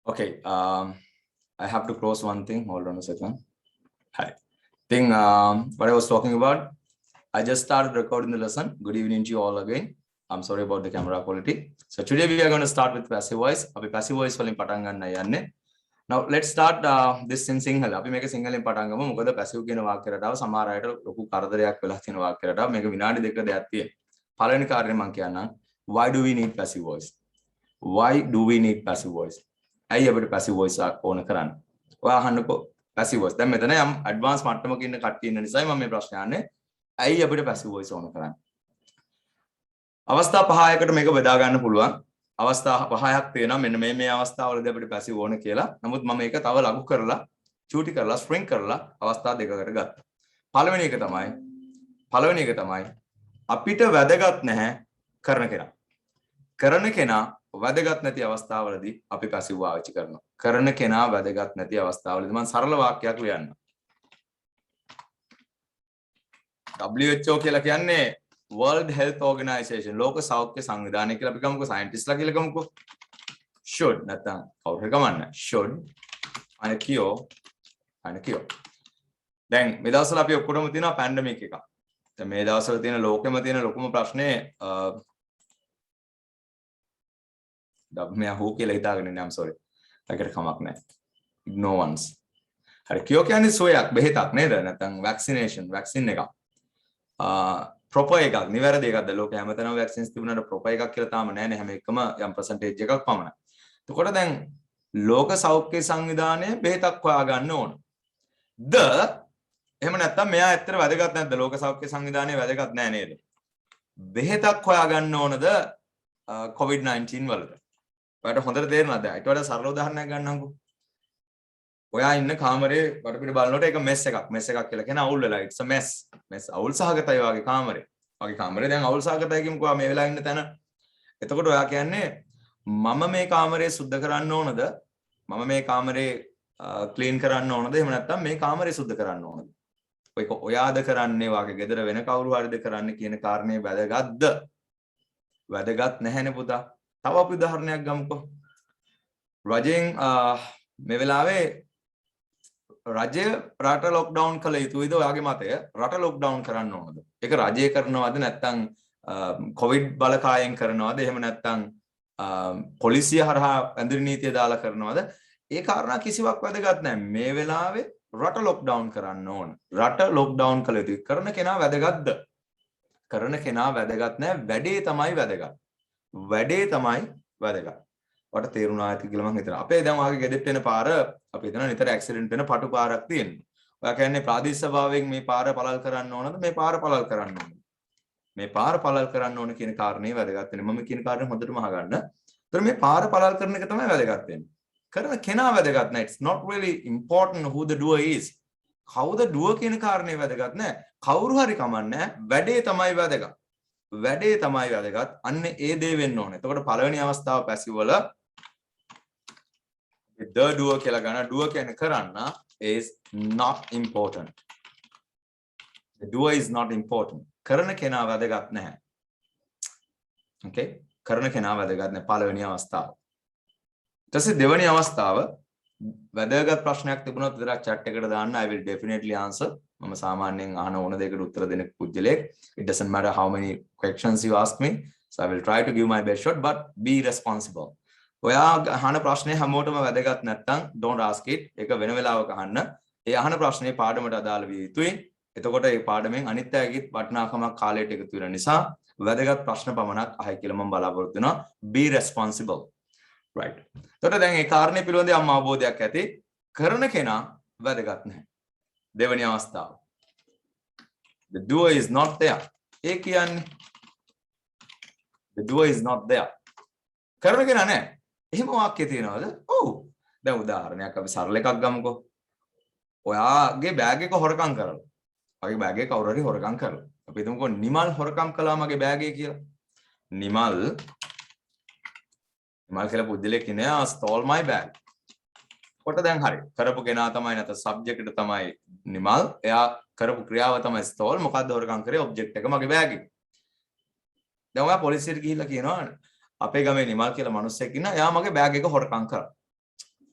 Okay, I have to close one thing. Hold on a second. Hi. What I was talking about, I just started recording the lesson. Good evening to you all again. I'm sorry about the camera quality. So today we are going to start with passive voice. Abhi passive voice වලින් පටන් ගන්න යන්නේ. Now let's start this in Sinhala. අපි මේක සිංහලෙන් පටන් ගමු. මොකද passive කියන වාක්‍ය රටාව සමහර අයට ලොකු කරදරයක් වෙලා තියෙන වාක්‍ය රටාව. මේක විනාඩි දෙක දෙයක් තියෙනවා. පළවෙනි කාරණේ මම කියන්නම්. Why do we need passive voice? Why do we need passive voice? ඇයි අපිට passive voice ඕන කරන්නේ? ඔයා අහන්නකෝ passive voice. දැන් මෙතන යම් advanced මට්ටමක ඉන්න කට්ටිය ඉන්න නිසායි මම මේ ප්‍රශ්නේ අහන්නේ. ඇයි අපිට passive voice ඕන කරන්නේ? අවස්ථා පහයකට මේක බෙදා ගන්න පුළුවන්. අවස්ථා පහයක් තියෙනවා. මෙන්න මේ අවස්ථාවලදී අපිට passive ඕන කියලා. නමුත් මම මේක තව ලඝු කරලා, චූටි කරලා, shrink කරලා අවස්ථා දෙකකට ගත්තා. පළවෙනි එක තමයි අපිට වැදගත් නැහැ කරන කෙනා. කරන කෙනා වැදගත් නැති අවස්ථාවලදී අපි passive පාවිච්චි කරනවා. කරන කෙනා වැදගත් නැති අවස්ථාවලදී මම සරල වාක්‍යයක් ලියන්නම්. WHO කියලා කියන්නේ World Health Organization ලෝක සෞඛ්‍ය සංවිධානය කියලා අපි ගමුකෝ සයන්ටිස්ට්ලා කියලා ගමුකෝ. Should නැත්නම් කවුරු හරි ගමන්න. Should find a cure. දැන් මේ දවස්වල අපි ඔක්කොටම තියෙනවා පැන්ඩමික් එකක්. දැන් මේ දවස්වල තියෙන ලෝකෙම තියෙන ලොකුම ප්‍රශ්නේ මෙයා හෝ කියලා හිතාගෙන ඉන්නේ I'm sorry. ඒකට කමක් නැහැ. Ignorance. හරි කියෝ කියන්නේ සෝයක් බෙහෙතක් නේද? නැත්නම් vaccination vaccine එකක්. proper එකක් නිවැරදි එකක්ද ලෝකෙ හැමතැනම vaccines තිබුණාට proper එකක් කියලා තාම නැහැ නේ හැම එකම යම් percentage එකක් පමණයි. එතකොට දැන් ලෝක සෞඛ්‍ය සංවිධානය බෙහෙතක් හොයාගන්න ඕන. එහෙම නැත්නම් මෙයා ඇත්තට වැදගත් නැද්ද? ලෝක සෞඛ්‍ය සංවිධානය වැදගත් නැහැ නේද? බෙහෙතක් හොයාගන්න ඕනද COVID-19 වලට? ඔයාලට හොඳට තේරෙනවද? ඊට වඩා සරල උදාහරණයක් ගන්නම්කෝ. ඔයා ඉන්න කාමරේ වටපිට බලනකොට ඒක මෙස් එකක්. මෙස් එකක් කියලා කියන අවුල් වෙලා. It's a mess. මෙස් අවුල් සහගතයි වගේ කාමරේ. වගේ කාමරේ දැන් අවුල් සහගතයි කියමුකෝ මේ වෙලාව ඉන්න තැන. එතකොට ඔයා කියන්නේ මම මේ කාමරේ සුද්ධ කරන්න ඕනද? මම මේ කාමරේ ක්ලීන් කරන්න ඕනද? එහෙම නැත්නම් මේ කාමරේ සුද්ධ කරන්න ඕනද? ඔයක ඔයාද කරන්නේ වාගේ ගෙදර වෙන කවුරු හරිද කරන්න කියන කාරණේ වැදගත්ද? වැදගත් නැහැනේ පුතා. තව අපි උදාහරණයක් ගමුකෝ. රජෙන් මේ වෙලාවේ රජය රට ලොක්ඩවුන් කළ යුතුයිද ඔයාගේ මතය? රට ලොක්ඩවුන් කරන්න ඕනද? ඒක රජය කරනවද නැත්නම් කොවිඩ් බලකායෙන් කරනවද? එහෙම නැත්නම් පොලිසිය හරහා ඇඳුම් නීතිය දාලා කරනවද? ඒ කාරණා කිසිවක් වැදගත් නැහැ. මේ වෙලාවේ රට ලොක්ඩවුන් කරන්න ඕන. රට ලොක්ඩවුන් කළ යුතුයි. කරන කෙනා වැදගත්ද? කරන කෙනා වැදගත් නැහැ. වැඩේ තමයි වැදගත්. වැඩේ තමයි වැදගත්. ඔයාලට තේරුණා ඇති කියලා මම හිතනවා. අපේ දැන් ඔයාගේ ගෙදෙට්ට එන පාර අපි හිතනවා නිතර ඇක්සිඩන්ට් වෙන පටු පාරක් තියෙනවා. ඔයා කියන්නේ ප්‍රාදේශීය සභාවෙන් මේ පාර පළල් කරන්න ඕනද? මේ පාර පළල් කරන්න ඕනද? මේ පාර පළල් කරන්න ඕන කියන කාරණේ වැදගත් වෙන්නේ. මම කියන කාරණේ හොඳටම අහගන්න. ඒතර මේ පාර පළල් කරන එක තමයි වැදගත් වෙන්නේ. කරන කෙනා වැදගත් නැහැ. It's not really important who the doer is. කවුද doer කියන කාරණේ වැදගත් නැහැ. කවුරු හරි කමන්නේ වැඩේ තමයි වැදගත්. වැඩේ තමයි වැදගත්. අන්න ඒ දේ වෙන්න ඕනේ. එතකොට පළවෙනි අවස්ථාව පැසිව් වල the doer කියලා ගන්න. doer කියන්නේ කරන්න is not important. The doer is not important. කරන කෙනා වැදගත් නැහැ. Okay? කරන කෙනා වැදගත් නැහැ පළවෙනි අවස්ථාව. ඊට පස්සේ දෙවෙනි අවස්ථාව වැදගත් ප්‍රශ්නයක් තිබුණොත් විතරක් chat එකට දාන්න I will definitely answer. මම සාමාන්‍යයෙන් අහන ඕන දෙයකට උත්තර දෙන පුජ්‍යලෙක්. It doesn't matter how many questions you ask me. So I will try to give my best shot but be responsible. ඔයා අහන ප්‍රශ්නේ හැමෝටම වැදගත් නැත්නම් don't ask it. ඒක වෙන වෙලාවක අහන්න. ඒ අහන ප්‍රශ්නේ පාඩමට අදාළ විය යුතුයි. එතකොට ඒ පාඩමෙන් අනිත් අයගේ වටිනාකමක් කාලයට එකතු වෙන නිසා වැදගත් ප්‍රශ්න පමණක් අහයි කියලා මම බලාපොරොත්තු වෙනවා. Be responsible. Right. එතකොට දැන් ඒ කාරණේ පිළිබඳව යම් අවබෝධයක් ඇති. කරන කෙනා වැදගත් නැහැ. දෙවෙනි අවස්ථාව. The doer is not there. ඒ කියන්නේ the doer is not there. කරන කෙනා නැහැ. එහෙම වාක්‍ය තියෙනවද? ඔව්. දැන් උදාහරණයක් අපි සරල එකක් ගමුකෝ. ඔයාගේ බෑග් එක හොරකම් කරලා. ඔයාගේ බෑග් එක කවුරු හරි හොරකම් කරලා. අපි හිතමුකෝ නිමල් හොරකම් කළා මගේ බෑග් එක කියලා. නිමල් කියලා පුද්ගලයෙක් ඉන්නේ stole my bag. කොට දැන් හරි. කරපු කෙනා තමයි නැත්නම් subject එක තමයි නිමල්. එයා කරපු ක්‍රියාව තමයි stole. මොකද්ද හොරකම් කරේ? object එක මගේ බෑග් එක. දැන් ඔයා පොලිසියට ගිහිල්ලා කියනවා අපේ ගමේ නිමල් කියලා මිනිස්සෙක් ඉන්නවා. එයා මගේ බෑග් එක හොරකම් කරා.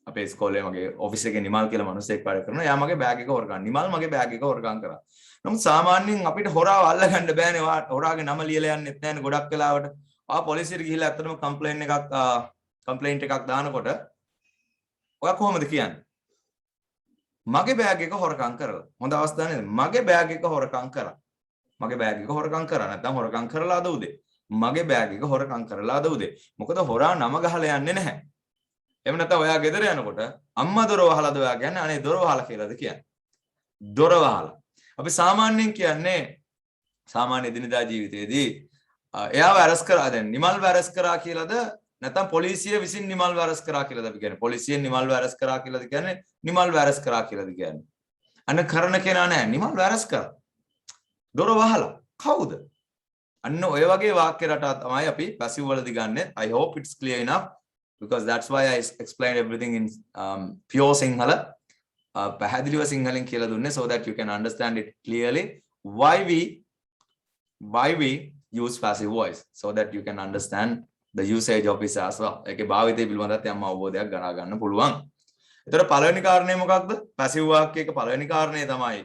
අපේ ඉස්කෝලේ මගේ ඔෆිස් එකේ නිමල් කියලා මිනිහෙක් වැඩ කරනවා. එයා මගේ බෑග් එක හොරගන්න. නිමල් මගේ බෑග් එක හොරගම් කරා. නමුත් සාමාන්‍යයෙන් අපිට හොරාව අල්ලගන්න බෑනේ. හොරාගේ නම ලියලා යන්නෙත් නැහැනේ ගොඩක් වෙලාවට. පොලිසියට ගිහිල්ලා ඇත්තටම කම්ප්ලේන්ට් එකක් දානකොට ඔයා කොහොමද කියන්නේ? මගේ බෑග් එක හොරකම් කරලා. හොඳ අවස්ථාවක් නේද? මගේ බෑග් එක හොරකම් කරා. මගේ බෑග් එක හොරකම් කරා නැත්නම් හොරකම් කරලා අද උදේ. මගේ බෑග් එක හොරකම් කරලා අද උදේ. මොකද හොරා නම ගහලා යන්නේ නැහැ. එහෙම නැත්නම් ඔයා ගෙදර යනකොට අම්මා දොර වහලාද ඔයා කියන්නේ? අනේ දොර වහලා කියලාද කියන්නේ? දොර වහලා. අපි සාමාන්‍යයෙන් කියන්නේ සාමාන්‍ය දිනදා ජීවිතයේදී එයාව අරස් කරා දැන් නිමල් වැරස් කරා කියලාද නැත්නම් පොලිසිය විසින් නිමල් වැරස් කරා කියලාද අපි කියන්නේ? පොලිසියෙන් නිමල් වැරස් කරා කියලාද කියන්නේ? නිමල් වැරස් කරා කියලාද කියන්නේ? අන්න කරන කෙනා නෑ නිමල් වැරස් කරා. දොර වහලා. කවුද? අන්න ඔය වගේ වාක්‍ය රටා තමයි අපි passive වලදී ගන්නෙ. I hope it's clear enough because that's why I explained everything in pure Sinhala. පැහැදිලිව සිංහලෙන් කියලා දුන්නේ so that you can understand it clearly why we use passive voice so that you can understand the usage of it as well. ඒකේ භාවිතය පිළිබඳව යම් අවබෝධයක් ගන්න ගන්න පුළුවන්. ඒතර පළවෙනි කාරණේ මොකක්ද? passive වාක්‍යයක පළවෙනි කාරණේ තමයි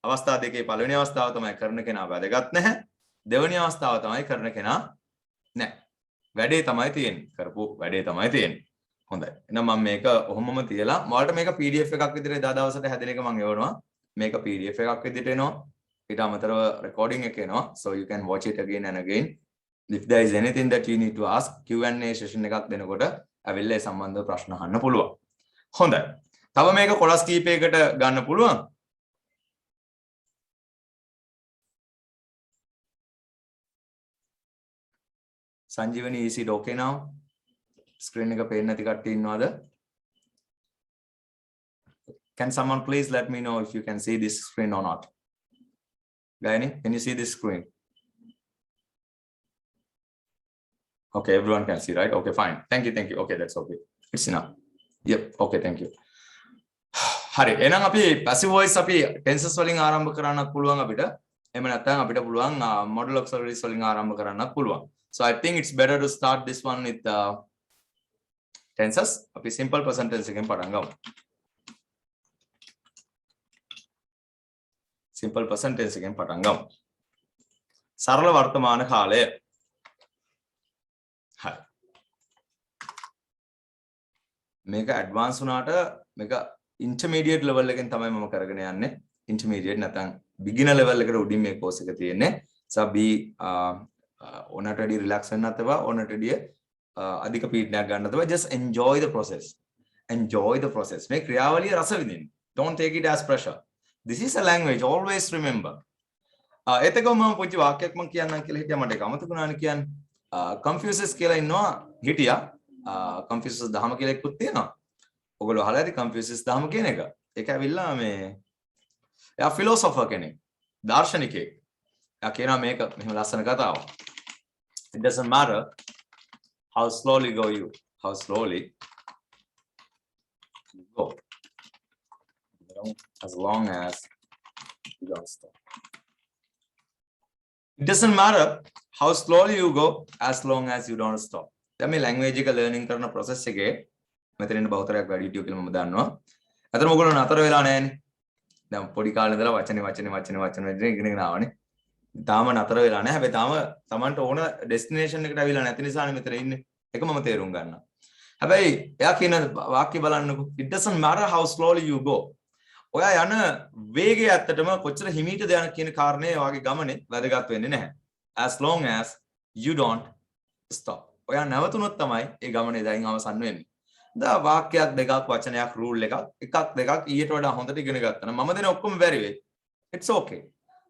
අවස්ථා දෙකේ පළවෙනි අවස්ථාව තමයි කරන කෙනා වැදගත් නැහැ. දෙවෙනි අවස්ථාව තමයි කරන කෙනා නැහැ. වැඩේ තමයි තියෙන්නේ. කරපු වැඩේ තමයි තියෙන්නේ. හොඳයි. එහෙනම් මම මේක ඔහොමම තියලා මලට මේක PDF එකක් විදිහට එදා දවසට හැදෙන එක මම එවනවා. මේක PDF එකක් විදිහට එනවා. ඊට අමතරව recording එක එනවා. So you can watch it again and again. If there is anything that you need to ask Q&A session එකක් දෙනකොට ඇවිල්ලා ඒ සම්බන්ධව ප්‍රශ්න අහන්න පුළුවන්. හොඳයි. තව මේක කොටස් කීපයකට ගන්න පුළුවන්. Sanjeevani, is it okay now? Screen එක පේන්නේ නැති කට්ටිය ඉන්නවද? Can someone please let me know if you can see this screen or not? Gayani, can you see this screen? Okay, everyone can see, right? Okay, fine. Thank you. Okay, that's okay. It's enough. Yep, okay, thank you. හරි. එහෙනම් අපි passive voice අපි tenses වලින් ආරම්භ කරන්නත් පුළුවන් අපිට. එහෙම නැත්නම් අපිට පුළුවන් modal auxiliaries වලින් ආරම්භ කරන්නත් පුළුවන්. So I think it's better to start this one with tenses. අපි simple present tense එකෙන් පටන් ගමු. simple present tense එකෙන් පටන් ගමු. සරල වර්තමාන කාලය. හරි. මේක ඇඩ්වාන්ස් වුණාට මේක ඉන්ටර්මීඩියට් ලෙවල් එකෙන් තමයි මම කරගෙන යන්නේ. ඉන්ටර්මීඩියට් නැත්නම් බිගිනර් ලෙවල් එකට උඩින් මේ කෝස් එක තියෙන්නේ. So be ඕනට වැඩි රිලැක්ස් වෙන්න නැතව ඕනට වැඩි අධික පීඩනයක් ගන්න නැතව just enjoy the process. මේ ක්‍රියාවලිය රස විඳින්න. Don't take it as pressure. This is a language, always remember. එතකොම මම පුංචි වාක්‍යයක් මම කියන්නම් කියලා හිටියා මට ඒක අමතකුණානේ කියන්නේ. Confucius කියලා ඉන්නවා හිටියා. Confucius දහම කියලා එකකුත් තියෙනවා. ඔයගොල්ලෝ අහලා ඇති Confucius දහම කියන එක. ඒක ඇවිල්ලා මේ එයා philosopher කෙනෙක්. දාර්ශනිකයෙක්. එයා කියනවා මේක මෙහෙම ලස්සන කතාවක්. It doesn't matter how slowly you go as long as you don't stop. It doesn't matter how slowly you go as long as you don't stop. දැන් මේ language එක learning කරන process එකේ මෙතන ඉන්න බහුතරයක් වැඩි හිටියෝ කියලා මම දන්නවා. අතන ඔයගොල්ලෝ නතර වෙලා නැහැනේ. දැන් පොඩි කාලේ ඉඳලා වචනේ ඉගෙනගෙන ආවනේ. තාම නතර වෙලා නැහැ. හැබැයි තාම Tamanට ඕන destination එකට අවිලා නැති නිසානේ මෙතන ඉන්නේ. ඒක මම තේරුම් ගන්නවා. හැබැයි එයා කියන වාක්‍ය බලන්නකෝ. It doesn't matter how slowly you go. ඔයා යන වේගය ඇත්තටම කොච්චර හිමීටද යන කියන කාරණේ වාගේ ගමනේ වැදගත් වෙන්නේ නැහැ. As long as you don't stop. ඔයා නැවතුනොත් තමයි ඒ ගමනේ දැන් අවසන් වෙන්නේ. දැන් වාක්‍යයක් දෙකක් වචනයක් රූල් එකක් දෙකක් ඊට වඩා හොඳට ඉගෙන ගත්තා නම් මම දෙන ඔක්කොම බැරි වෙයි. It's okay.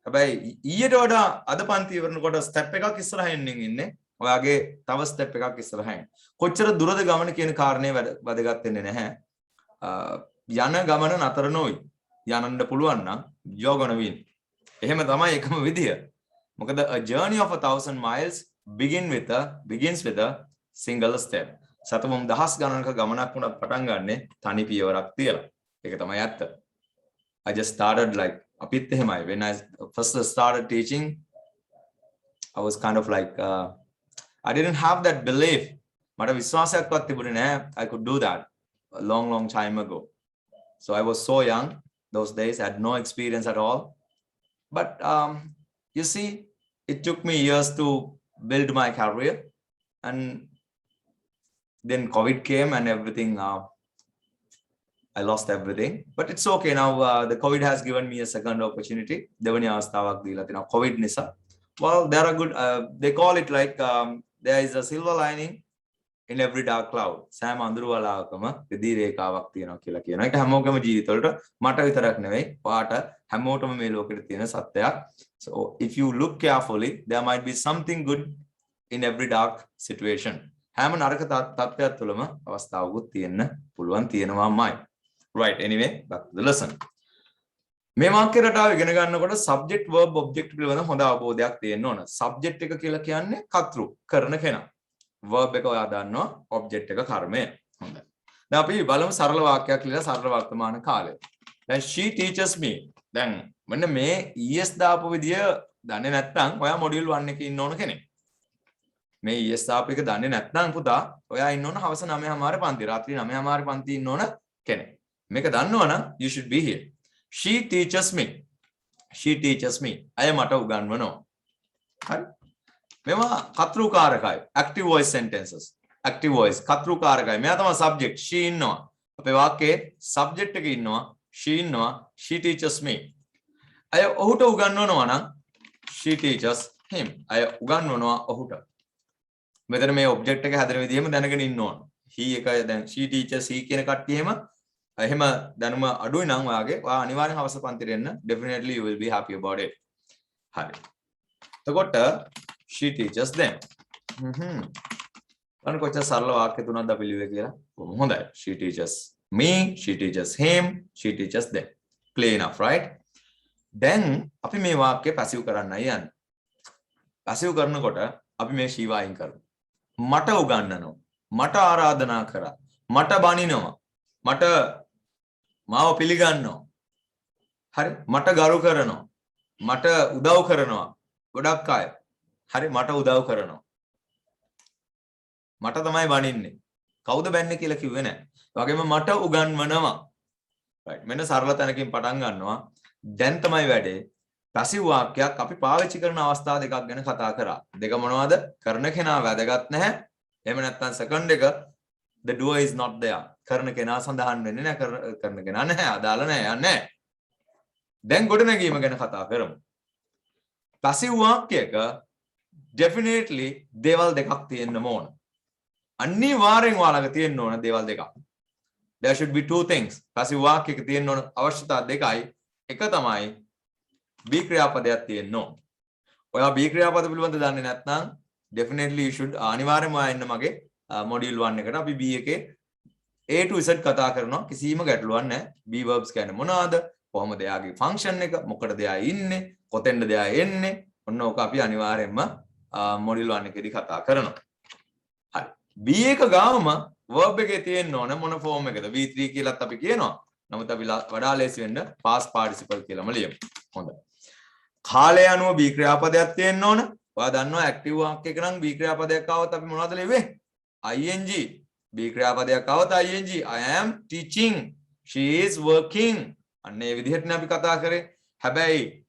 හැබැයි ඊට වඩා අද පන්ති ඉවරනකොට ස්ටෙප් එකක් ඉස්සරහින් ඉන්නේ. ඔයාගේ තව ස්ටෙප් එකක් ඉස්සරහින්. කොච්චර දුරද ගමන කියන කාරණේ වැදගත් වෙන්නේ නැහැ. යන ගමන නතර නොවි. යන්න පුළුවන් නම් you're gonna win. එහෙම තමයි එකම විදිය. මොකද a journey of 1000 miles begins with a single step. සතමුම් දහස් ගණනක ගමනක් වුණත් පටන් ගන්නෙ තනි පියවරක් තියලා. ඒක තමයි ඇත්ත. I just started like අපිත් එහෙමයි. When I first started teaching, I was kind of like I didn't have that belief. මට විශ්වාසයක්වත් තිබුණේ නැහැ I could do that. a long time ago. So I was so young those days, had no experience at all. But you see, it took me years to build my career, and then COVID came and everything. I lost everything, but it's okay now. The COVID has given me a second opportunity. Devani avasthaවක් දීලා තිනවා COVID නිසා. Well, there are good. They call it like there is a silver lining in every dark cloud. සෑම අඳුරු වලාවකම රිදී රේඛාවක් තියෙනවා කියලා කියනවා. ඒක හැමෝගම ජීවිතවලට මට විතරක් නෙවෙයි, පාට හැමෝටම මේ ලෝකෙට තියෙන සත්‍යයක්. So if you look carefully, there might be something good in every dark situation. හැම නරක තත්ත්වයක් තුළම අවස්ථාවකුත් තියෙන්න පුළුවන් තියෙනවාමයි. Right, anyway, back to the lesson. මේ වාක්‍ය රටාව ඉගෙන ගන්නකොට subject verb object පිළිබඳ හොඳ අවබෝධයක් තියෙන්න ඕන. subject එක කියලා කියන්නේ කර්තෘ කරන කෙනා. verb එක ඔයා දන්නවා, object එක කර්මය. හොඳයි. දැන් අපි බලමු සරල වාක්‍යයක් කියලා සරල වර්තමාන කාලය. දැන් she teaches me. දැන් මෙන්න මේ es දාපු විදිය දන්නේ නැත්නම් ඔයා module 1 එකේ ඉන්න ඕන කෙනෙක්. මේ es දාපු එක දන්නේ නැත්නම් පුතා ඔයා ඉන්න ඕන හවස 9:00 පන්ති, රාත්‍රී 9:00 පන්ති ඉන්න ඕන කෙනෙක්. මේක දන්නවනම් you should be here. She teaches me. She teaches me. අය මට උගන්වනවා. හරි. මේවා කර්තෘකාරකයි. active voice sentences. active voice කර්තෘකාරකයි. මෙයා තමයි subject. she ඉන්නවා. අපේ වාක්‍යයේ subject එකේ ඉන්නවා. she ඉන්නවා. she teaches me. අය ඔහුට උගන්වනවා නම් she teaches him. අය උගන්වනවා ඔහුට. මෙතන මේ object එක හැදෙන විදිහම දැනගෙන ඉන්න ඕන. he එක දැන් she teaches he කියන කට්ටියම එහෙම දැනුම අඩුයි නම් ඔයාගේ ඔයා අනිවාර්යෙන් හවස පන්තිරෙ එන්න. Definitely you will be happy about it. හරි. එතකොට she teaches them. අන්න කොච්චර සරල වාක්‍ය තුනක්ද අපි ලියුවේ කියලා. හොඳයි. She teaches me, she teaches him, she teaches them. Clear enough, right? දැන් අපි මේ වාක්‍ය පැසිව් කරන්නයි යන්නේ. පැසිව් කරනකොට අපි මේ she වයින් කරමු. මට උගන්වනවා. මට ආරාධනා කරා. මට බනිනවා. මට මාව පිළිගන්නවා. හරි. මට ගරු කරනවා. මට උදව් කරනවා. ගොඩක් අය. හරි. මට උදව් කරනවා. මට තමයි බනින්නේ. කවුද බැන්නේ කියලා කිව්වේ නැහැ. ඒ වගේම මට උගන්වනවා. right. මෙන්න සරල තැනකින් පටන් ගන්නවා. දැන් තමයි වැඩේ. පැසිව් වාක්‍යයක් අපි පාවිච්චි කරන අවස්ථා දෙකක් ගැන කතා කරා. දෙක මොනවද? කරන කෙනා වැදගත් නැහැ. එහෙම නැත්නම් second එක the doer is not there. කරන කෙනා සඳහන් වෙන්නේ නැහැ. කරන කෙනා නැහැ. අදාළ නැහැ. යන්නේ. දැන් ගොඩනැගීම ගැන කතා කරමු. පැසිව් වාක්‍යයක definitely දේවල් දෙකක් තියෙන්න ඕන. අනිවාර්යෙන් ඔයාලගේ තියෙන්න ඕන දේවල් දෙකක්. There should be two things. Passive වාක්‍යයක තියෙන්න ඕන අවශ්‍යතා දෙකයි. එක තමයි be ක්‍රියාපදයක් තියෙන්න ඕන. ඔයා be ක්‍රියාපද පිළිබඳ දන්නේ නැත්නම් definitely you should අනිවාර්යෙන්ම ඔයා එන්න මගේ module 1 එකට. අපි B එකේ A to Z කතා කරනවා. කිසිම ගැටලුවක් නැහැ. B verbs කියන්නේ මොනවාද? කොහොමද එයාගේ function එක? මොකටද එයා ඉන්නේ? කොතෙන්ද එයා එන්නේ? ඔන්න ඕක අපි අනිවාර්යෙන්ම module 1 එකේදී කතා කරනවා. හරි. B එක ගාවම verb එකේ තියෙන්න ඕන මොන form එකද? V3 කියලාත් අපි කියනවා. නමුත් අපි වඩා ලේසි වෙන්න past participle කියලාම ලියමු. හොඳයි. කාලය අනුව B ක්‍රියාපදයක් තියෙන්න ඕන. ඔයා දන්නවා active වාක්‍යයක නම් B ක්‍රියාපදයක් ආවොත් අපි මොනවද ලියුවේ? ing. B ක්‍රියාපදයක් ආවොත් ing. I am teaching. She is working. අන්න ඒ විදිහටනේ අපි කතා කරේ. හැබැයි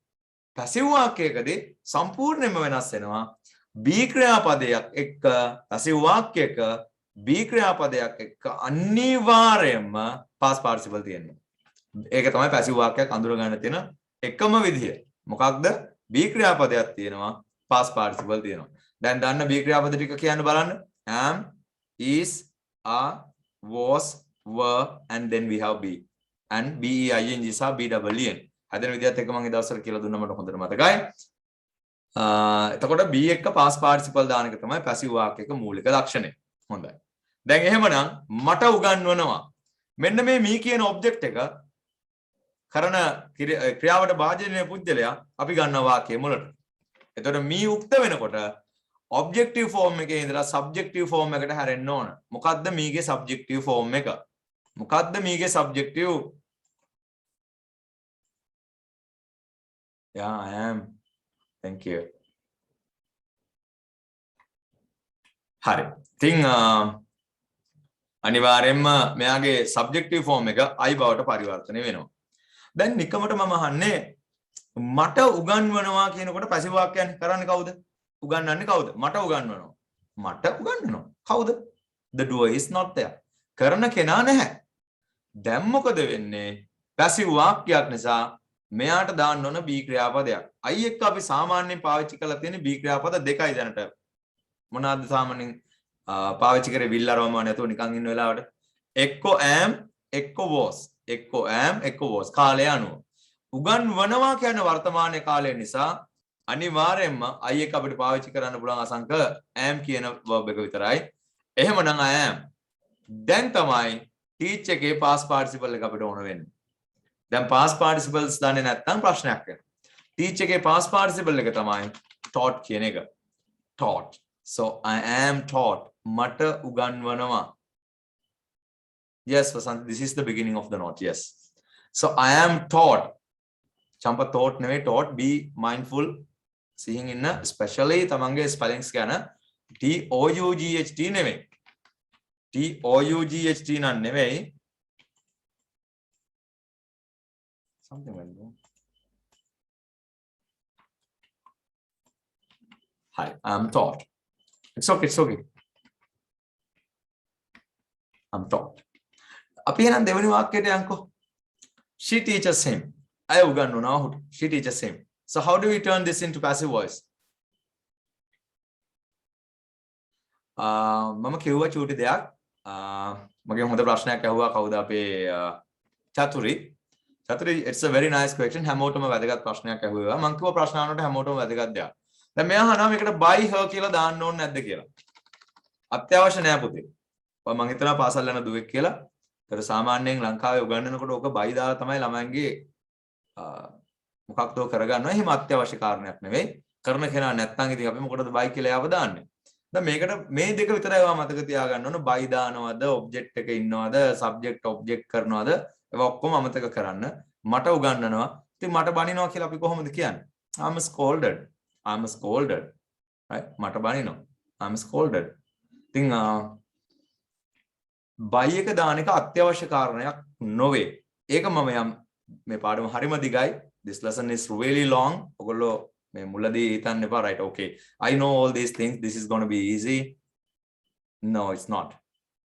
passive වාක්‍යයකදී සම්පූර්ණයෙන්ම වෙනස් වෙනවා. B ක්‍රියාපදයක් එක්ක passive වාක්‍යයක B ක්‍රියාපදයක් එක්ක අනිවාර්යයෙන්ම past participle තියෙනවා. ඒක තමයි passive වාක්‍යයක් අඳුර ගන්න තියෙන එකම විදිය. මොකක්ද? B ක්‍රියාපදයක් තියෙනවා, past participle තියෙනවා. දැන් දන්න B ක්‍රියාපද ටික කියන්න බලන්න. am, is, are, was, were and then we have be. And be, ing සහ be double en. හැදෙන විදිහත් එක මම ඒ දවස්වල කියලා දුන්නා මට හොඳට මතකයි. එතකොට be එක past participle දාන එක තමයි passive වාක්‍යයක මූලික ලක්ෂණය. හොඳයි. දැන් එහෙමනම් මට උගන්වනවා. මෙන්න මේ me කියන object එක කරන ක්‍රියාවට භාජනය පුද්ගලයා අපි ගන්නවා වාක්‍යයේ මුලට. එතකොට me උක්ත වෙනකොට objective form එකේ ඉඳලා subjective form එකට හැරෙන්න ඕන. මොකද්ද me ගේ subjective form එක? මොකද්ද me ගේ subjective? Yeah, I am. Thank you. හරි. ඉතින් අනිවාර්යෙන්ම මෙයාගේ සබ්ජෙක්ටිව් ෆෝම් එක I බවට පරිවර්තනය වෙනවා. දැන් නිකමට මම අහන්නේ මට උගන්වනවා කියනකොට පැසිව් වාක්‍යයන් කරන්නේ කවුද? උගන්වන්නේ කවුද? මට උගන්වනවා. මට උගන්වනවා. කවුද? The doer is not there. කරන කෙනා නැහැ. දැන් මොකද වෙන්නේ? පැසිව් වාක්‍යයක් නිසා මෙයාට දාන්න ඕන B ක්‍රියාපදයක්. I එක්ක අපි සාමාන්‍යයෙන් පාවිච්චි කරලා තියෙන B ක්‍රියාපද දෙකයි දැනට. මොනවාද සාමාන්‍යයෙන් පාවිච්චි කරේ will අරවම නැතුව නිකන් ඉන්න වෙලාවට? එක්කෝ am, එක්කෝ was. එක්කෝ am, එක්කෝ was. කාලය අනුව. උගන්වනවා කියන වර්තමානයේ කාලය නිසා අනිවාර්යයෙන්ම I එක අපිට පාවිච්චි කරන්න පුළුවන් අසංක am කියන verb එක විතරයි. එහෙමනම් I am. දැන් තමයි teach එකේ past participle එක අපිට ඕන වෙන්නේ. දැන් past participles දන්නේ නැත්නම් ප්‍රශ්නයක් වෙනවා. teach එකේ past participle එක තමයි taught කියන එක. taught. So I am taught. මට උගන්වනවා. Yes, Vasant, this is the beginning of the note. Yes. So I am taught. Champa thought නෙවෙයි taught. Be mindful. Seeing in especially තමන්ගේ spellings ගැන TOUGHT නෙවෙයි. TOUGHT නම් නෙවෙයි. Something like that. Hi, I am taught. It's okay, it's okay. I'm taught. අපි එහෙනම් දෙවෙනි වාක්‍යයට යන්කෝ. She teaches him. I උගන්වනවා ඔහුට. She teaches him. So how do we turn this into passive voice? මම කිව්වා චූටි දෙයක්. මගේ හොඳ ප්‍රශ්නයක් අහුවා කවුද අපේ චතුරි. චතුරි, it's a very nice question. හැමෝටම වැදගත් ප්‍රශ්නයක් අහුවා. මම කිව්වා ප්‍රශ්න අහනකොට හැමෝටම වැදගත් දෙයක්. දැන් මෙයා අහනවා මේකට by her කියලා දාන්න ඕනේ නැද්ද කියලා. අත්‍යවශ්‍ය නෑ පුතේ. මම හිතනවා පාසල් යන දුවෙක් කියලා. ඒතර සාමාන්‍යයෙන් ලංකාවේ උගන්වනකොට ඕක බයි දාලා තමයි ළමයන්ගේ මොකක්ද කරගන්නවා. එහෙම අත්‍යවශ්‍ය කාරණයක් නෙවෙයි. කරන කෙනා නැත්නම් ඉතින් අපි මොකටද බයි කියලා යව දාන්නේ. දැන් මේකට මේ දෙක විතරයි ඔයා මතක තියාගන්න ඕන. බයි දානවද, ඔබ්ජෙක්ට් එක ඉන්නවද, සබ්ජෙක්ට් ඔබ්ජෙක්ට් කරනවද? ඒවා ඔක්කොම අමතක කරන්න. මට උගන්වනවා. ඉතින් මට බනිනවා කියලා අපි කොහොමද කියන්නේ? I'm scolded. I'm scolded. Right? මට බනිනවා. I'm scolded. ඉතින් බයි එක දාන එක අත්‍යවශ්‍ය කාරණයක් නොවේ. ඒක මම යම් මේ පාඩම හරිම දිගයි. This lesson is really long. ඔයගොල්ලෝ මේ මුලදී හිතන්න එපා. Right, okay. I know all these things. This is going to be easy. No, it's not.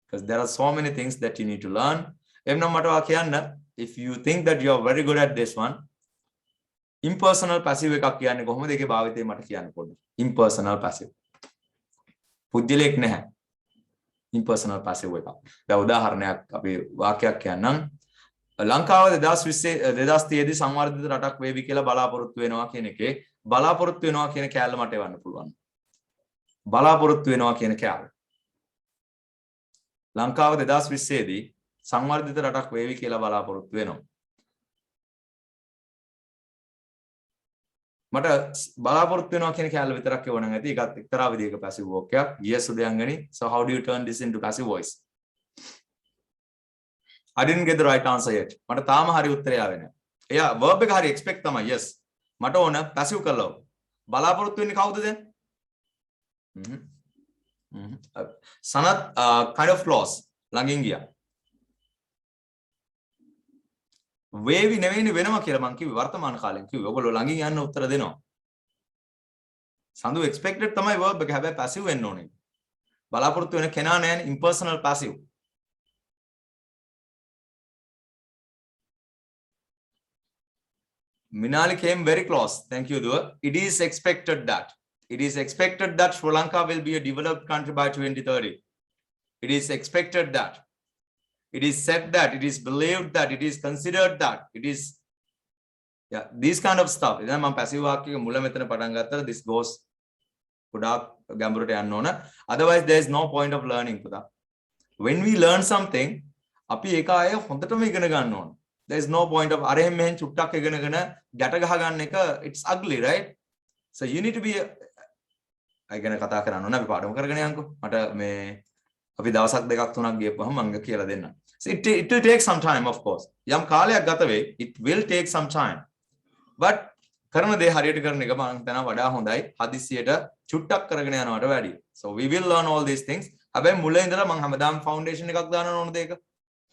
Because there are so many things that you need to learn. එම්නම් මට වා කියන්න, if you think that you are very good at this one, impersonal passive එකක් කියන්නේ කොහොමද? ඒකේ භාවිතය මට කියන්න පොඩ්ඩක්. Impersonal passive. පුද්ගලෙක් නැහැ. Impersonal passive එකක්. දැන් උදාහරණයක් අපි වාක්‍යයක් කියන්නම්. ලංකාව 2030 දී සංවර්ධිත රටක් වේවි කියලා බලාපොරොත්තු වෙනවා කියන එකේ බලාපොරොත්තු වෙනවා කියන කැලල මට එවන්න පුළුවන්. බලාපොරොත්තු වෙනවා කියන කැලල. ලංකාව 2020 දී සංවර්ධිත රටක් වේවි කියලා බලාපොරොත්තු වෙනවා. මට බලාපොරොත්තු වෙනවා කියන කැලල විතරක් එවන්න ඇති. ඒකත් එක්තරා විදිහක passive voice එකක්. Yes උදයන්ගනි. So how do you turn this into passive voice? I didn't get the right answer yet. මට තාම හරි උත්තරය ආවේ නැහැ. එයා verb එක හරි expect තමයි. Yes. මට ඕන passive කරලා. බලාපොරොත්තු වෙන්නේ කවුද දැන්? Sanath kind of loss. ළඟින් ගියා. වේවි නෙවෙයිනේ වෙනවා කියලා මං කිව්වේ වර්තමාන කාලෙන් කිව්වේ. ඔයගොල්ලෝ ළඟින් යන්න උත්තර දෙනවා. සඳු expected තමයි verb එක. හැබැයි passive වෙන්න ඕනේ. බලාපොරොත්තු වෙන කෙනා නෑනේ. impersonal passive. Minali came very close. Thank you, Dua. It is expected that. It is expected that Sri Lanka will be a developed country by 2030. It is expected that. It is said that. It is believed that. It is considered that. It is, yeah, these kind of stuff. Then man passive වාක්‍යයක මුල මෙතන පටන් ගත්තා. This goes ගොඩාක් ගැඹුරට යන්න ඕන. Otherwise there is no point of learning පුතා. When we learn something, අපි ඒක ආයෙ හොඳටම ඉගෙන ගන්න ඕන. There is no point of අරහෙන් මෙහෙන් චුට්ටක් ඉගෙනගෙන ගැට ගහ ගන්න එක, it's ugly, right? So you need to be I ගැන කතා කරන්න ඕන. අපි පාඩම කරගෙන යන්කෝ. මට මේ අපි දවසක් දෙකක් තුනක් ගියපුවම මම කියලා දෙන්නම්. So it will take some time, of course. යම් කාලයක් ගත වෙයි. It will take some time. But කරන දේ හරියට කරන එක මම හිතනවා වඩා හොඳයි. හදිස්සියට චුට්ටක් කරගෙන යනවට වැඩිය. So we will learn all these things. හැබැයි මුල ඉඳලා මම හැමදාම ෆවුන්ඩේෂන් එකක් දාන්න ඕන දෙයක.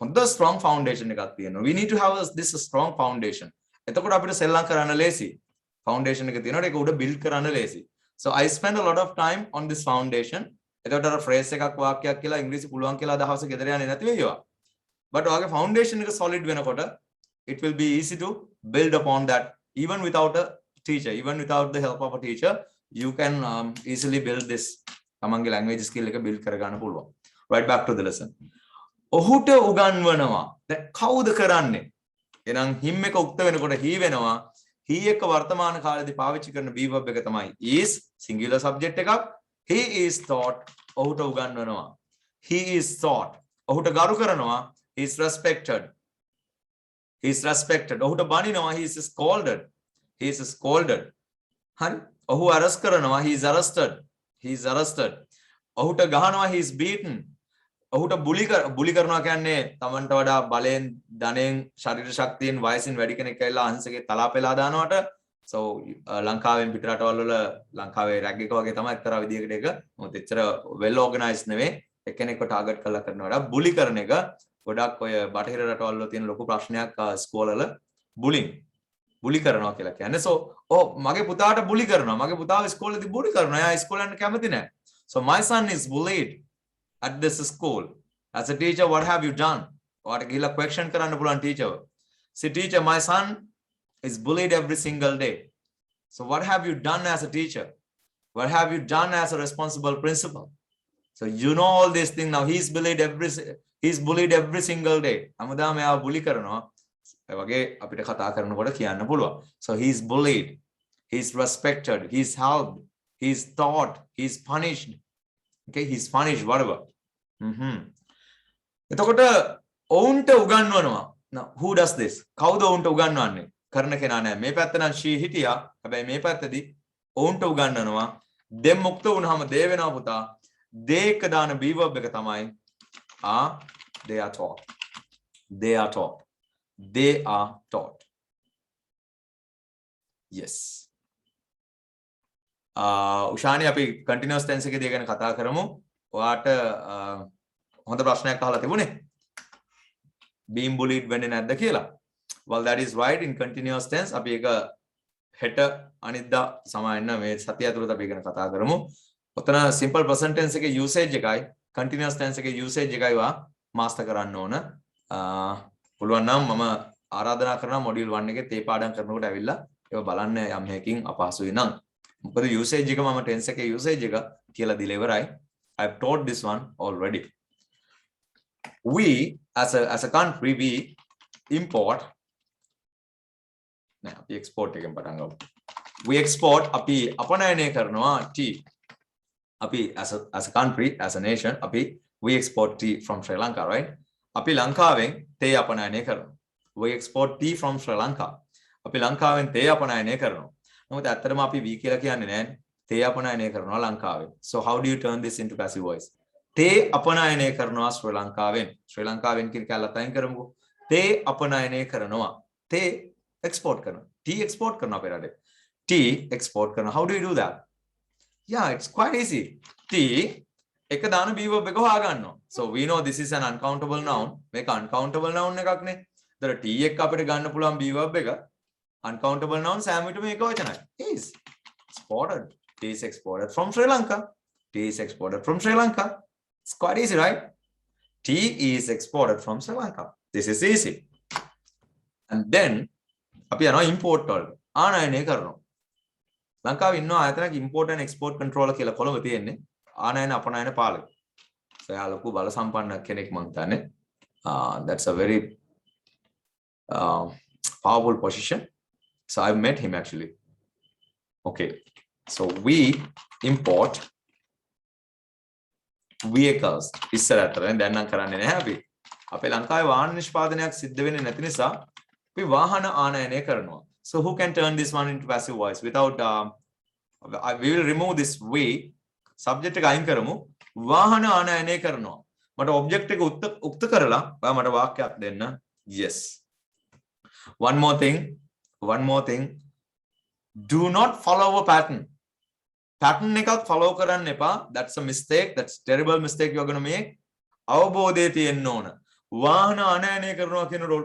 හොඳ strong foundation එකක් තියෙනවා. We need to have this strong foundation. එතකොට අපිට සෙල්ලම් කරන්න ලේසි. foundation එක තියෙනකොට ඒක උඩ build කරන්න ලේසි. So I spend a lot of time on this foundation. එතකොට අර phrase එකක් වාක්‍යයක් කියලා ඉංග්‍රීසි පුළුවන් කියලා අදහස ගෙදර යන්නේ නැති වෙයිවා. But ඔයාගේ foundation එක solid වෙනකොට it will be easy to build upon that even without a teacher, even without the help of a teacher, you can easily build this. තමන්ගේ language skill එක build කරගන්න පුළුවන්. Right, back to the lesson. ඔහුට උගන්වනවා. දැන් කවුද කරන්නේ? එහෙනම් him එක උක්ත වෙනකොට he වෙනවා. he එක වර්තමාන කාලේදී පාවිච්චි කරන be verb එක තමයි is singular subject එකක්. he is taught. ඔහුට උගන්වනවා. he is taught. ඔහුට ගරු කරනවා. he is respected. he is respected. ඔහුට බනිනවා. he is scolded. he is scolded. හරි? ඔහු arrest කරනවා. he is arrested. he is arrested. ඔහුට ගහනවා. he is beaten. ඔහුට බුලි කරනවා කියන්නේ තමන්ට වඩා බලෙන් ධනෙන් ශරීර ශක්තියෙන් වයසින් වැඩි කෙනෙක් ඇවිල්ලා අහිංසකේ තලා පෙලා දානවට so ලංකාවෙන් පිට රටවල් වල ලංකාවේ රැග් එක වගේ තමයි එක්තරා විදියකට එක මොකද එච්චර well organized නෙවෙයි එක්කෙනෙක්ව ටාගට් කරලා කරන වඩා බුලි කරන එක ගොඩක් ඔය බටහිර රටවල් වල තියෙන ලොකු ප්‍රශ්නයක් ස්කෝල වල බුලි කරනවා කියලා කියන්නේ so මගේ පුතාට බුලි කරනවා මගේ පුතාව ඉස්කෝලේදී බුලි කරනවා එයා ඉස්කෝලේ යන්න කැමති නැහැ so my son is bullied at this school. As a teacher, what have you done? What a question karanna pulan teacher. See, teacher, my son is bullied every single day. So what have you done as a teacher? What have you done as a responsible principal? So you know all these things now. He's bullied every single day. Amada me aa bully karanawa. ඒ වගේ අපිට කතා කරනකොට කියන්න පුළුවන්. So he's bullied. He's respected. He's helped. He's taught. He's punished. Okay, he's punished, whatever. එතකොට ඔවුන්ට උගන්වනවා. Now, who does this? කවුද ඔවුන්ට උගන්වන්නේ? කරන කෙනා නෑ. මේ පැත්ත නම් she හිටියා. හැබැයි මේ පැත්තදී ඔවුන්ට උගන්වනවා. them මුක්ත වුණාම they වෙනවා පුතා. they එක දාන be verb එක තමයි they are taught. They are taught. They are taught. Yes. උෂානි අපි continuous tense එකේදී ගැන කතා කරමු. ඔයාට හොඳ ප්‍රශ්නයක් අහලා තිබුණේ. being bullied වෙන්නේ නැද්ද කියලා. Well, that is right. In continuous tense අපි ඒක හෙට අනිද්දා සමාවෙන්න මේ සතිය ඇතුළත අපි ගැන කතා කරමු. ඔතන simple present tense එකේ usage එකයි continuous tense එකේ usage එකයි වා master කරන්න ඕන. පුළුවන් නම් මම ආරාධනා කරනවා module 1 එකේ තේ පාඩම් කරනකොට ඇවිල්ලා ඒක බලන්න යම් හේකින් අපහසුයි නම් මොකද usage එක මම tense එකේ usage එක කියලා දීලා ඉවරයි. I've taught this one already. We as a country we import නෑ අපි export එකෙන් පටන් ගමු. We export අපි අපනයනය කරනවා tea. අපි as a country as a nation අපි we export tea from Sri Lanka, right? අපි ලංකාවෙන් තේ අපනයනය කරනවා. We export tea from Sri Lanka. අපි ලංකාවෙන් තේ අපනයනය කරනවා. නමුත් ඇත්තටම අපි we කියලා කියන්නේ නෑනේ. තේ අපනයනය කරනවා ලංකාවෙන්. So how do you turn this into passive voice? තේ අපනයනය කරනවා ශ්‍රී ලංකාවෙන්. ශ්‍රී ලංකාවෙන් කියන කැලලත් අයින් කරමුකෝ. තේ අපනයනය කරනවා. තේ export කරනවා. tea export කරනවා අපේ රටේ. tea export කරනවා. How do you do that? Yeah, it's quite easy. tea එක දාන be verb එක හොයාගන්නවා. So we know this is an uncountable noun. මේක uncountable noun එකක් නේ. ඒතර tea එක අපිට ගන්න පුළුවන් be verb එක uncountable noun සෑම විටම එක වචනයි. is exported. Tea is exported from Sri Lanka. Tea is exported from Sri Lanka. It's quite easy, right? Tea is exported from Sri Lanka. This is easy. And then, අපි යනවා import වලට. ආනයනය කරනවා. ලංකාවේ ඉන්නවා ආයතනයක import and export controller කියලා කොළඹ තියෙන්නේ. ආනයන අපනයන පාලක. So එයා ලොකු බල සම්පන්න කෙනෙක් මං හිතන්නේ. That's a very powerful position. So I've met him actually. Okay. So we import vehicles. ඉස්සර අතරෙන් දැන් නම් කරන්නේ නැහැ අපි. අපේ ලංකාවේ වාහන නිෂ්පාදනයක් සිද්ධ වෙන්නේ නැති නිසා අපි වාහන ආනයනය කරනවා. So who can turn this one into passive voice without we will remove this we subject එක අයින් කරමු. වාහන ආනයනය කරනවා. මට object එක උක්ත කරලා ඔයා මට වාක්‍යයක් දෙන්න. Yes. One more thing. Do not follow a pattern. pattern එකක් follow කරන්න එපා. That's a mistake. That's terrible mistake you're going to make. අවබෝධය තියෙන්න ඕන. වාහන අනයනය කරනවා කියන රෝල්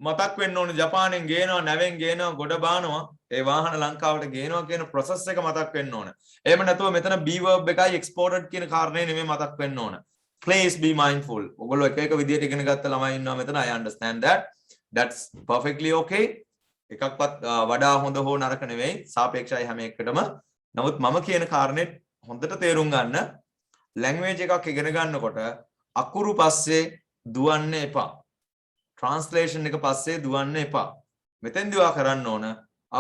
මතක් වෙන්න ඕන. ජපානයෙන් ගේනවා, නැවෙන් ගේනවා, ගොඩ බානවා. ඒ වාහන ලංකාවට ගේනවා කියන process එක මතක් වෙන්න ඕන. එහෙම නැතුව මෙතන be verb එකයි exported කියන කාරණේ නෙමෙයි මතක් වෙන්න ඕන. Please be mindful. ඔයගොල්ලෝ එක එක විදියට ඉගෙන ගත්ත ළමයි ඉන්නවා මෙතන. I understand that. That's perfectly okay. එකක්වත් වඩා හොඳ හෝ නරක නෙවෙයි. සාපේක්ෂයි හැම එකටම. නමුත් මම කියන කාරණේ හොඳට තේරුම් ගන්න. language එකක් ඉගෙන ගන්නකොට අකුරු පස්සේ දුවන්න එපා. translation එක පස්සේ දුවන්න එපා. මෙතෙන්දී වා කරන්න ඕන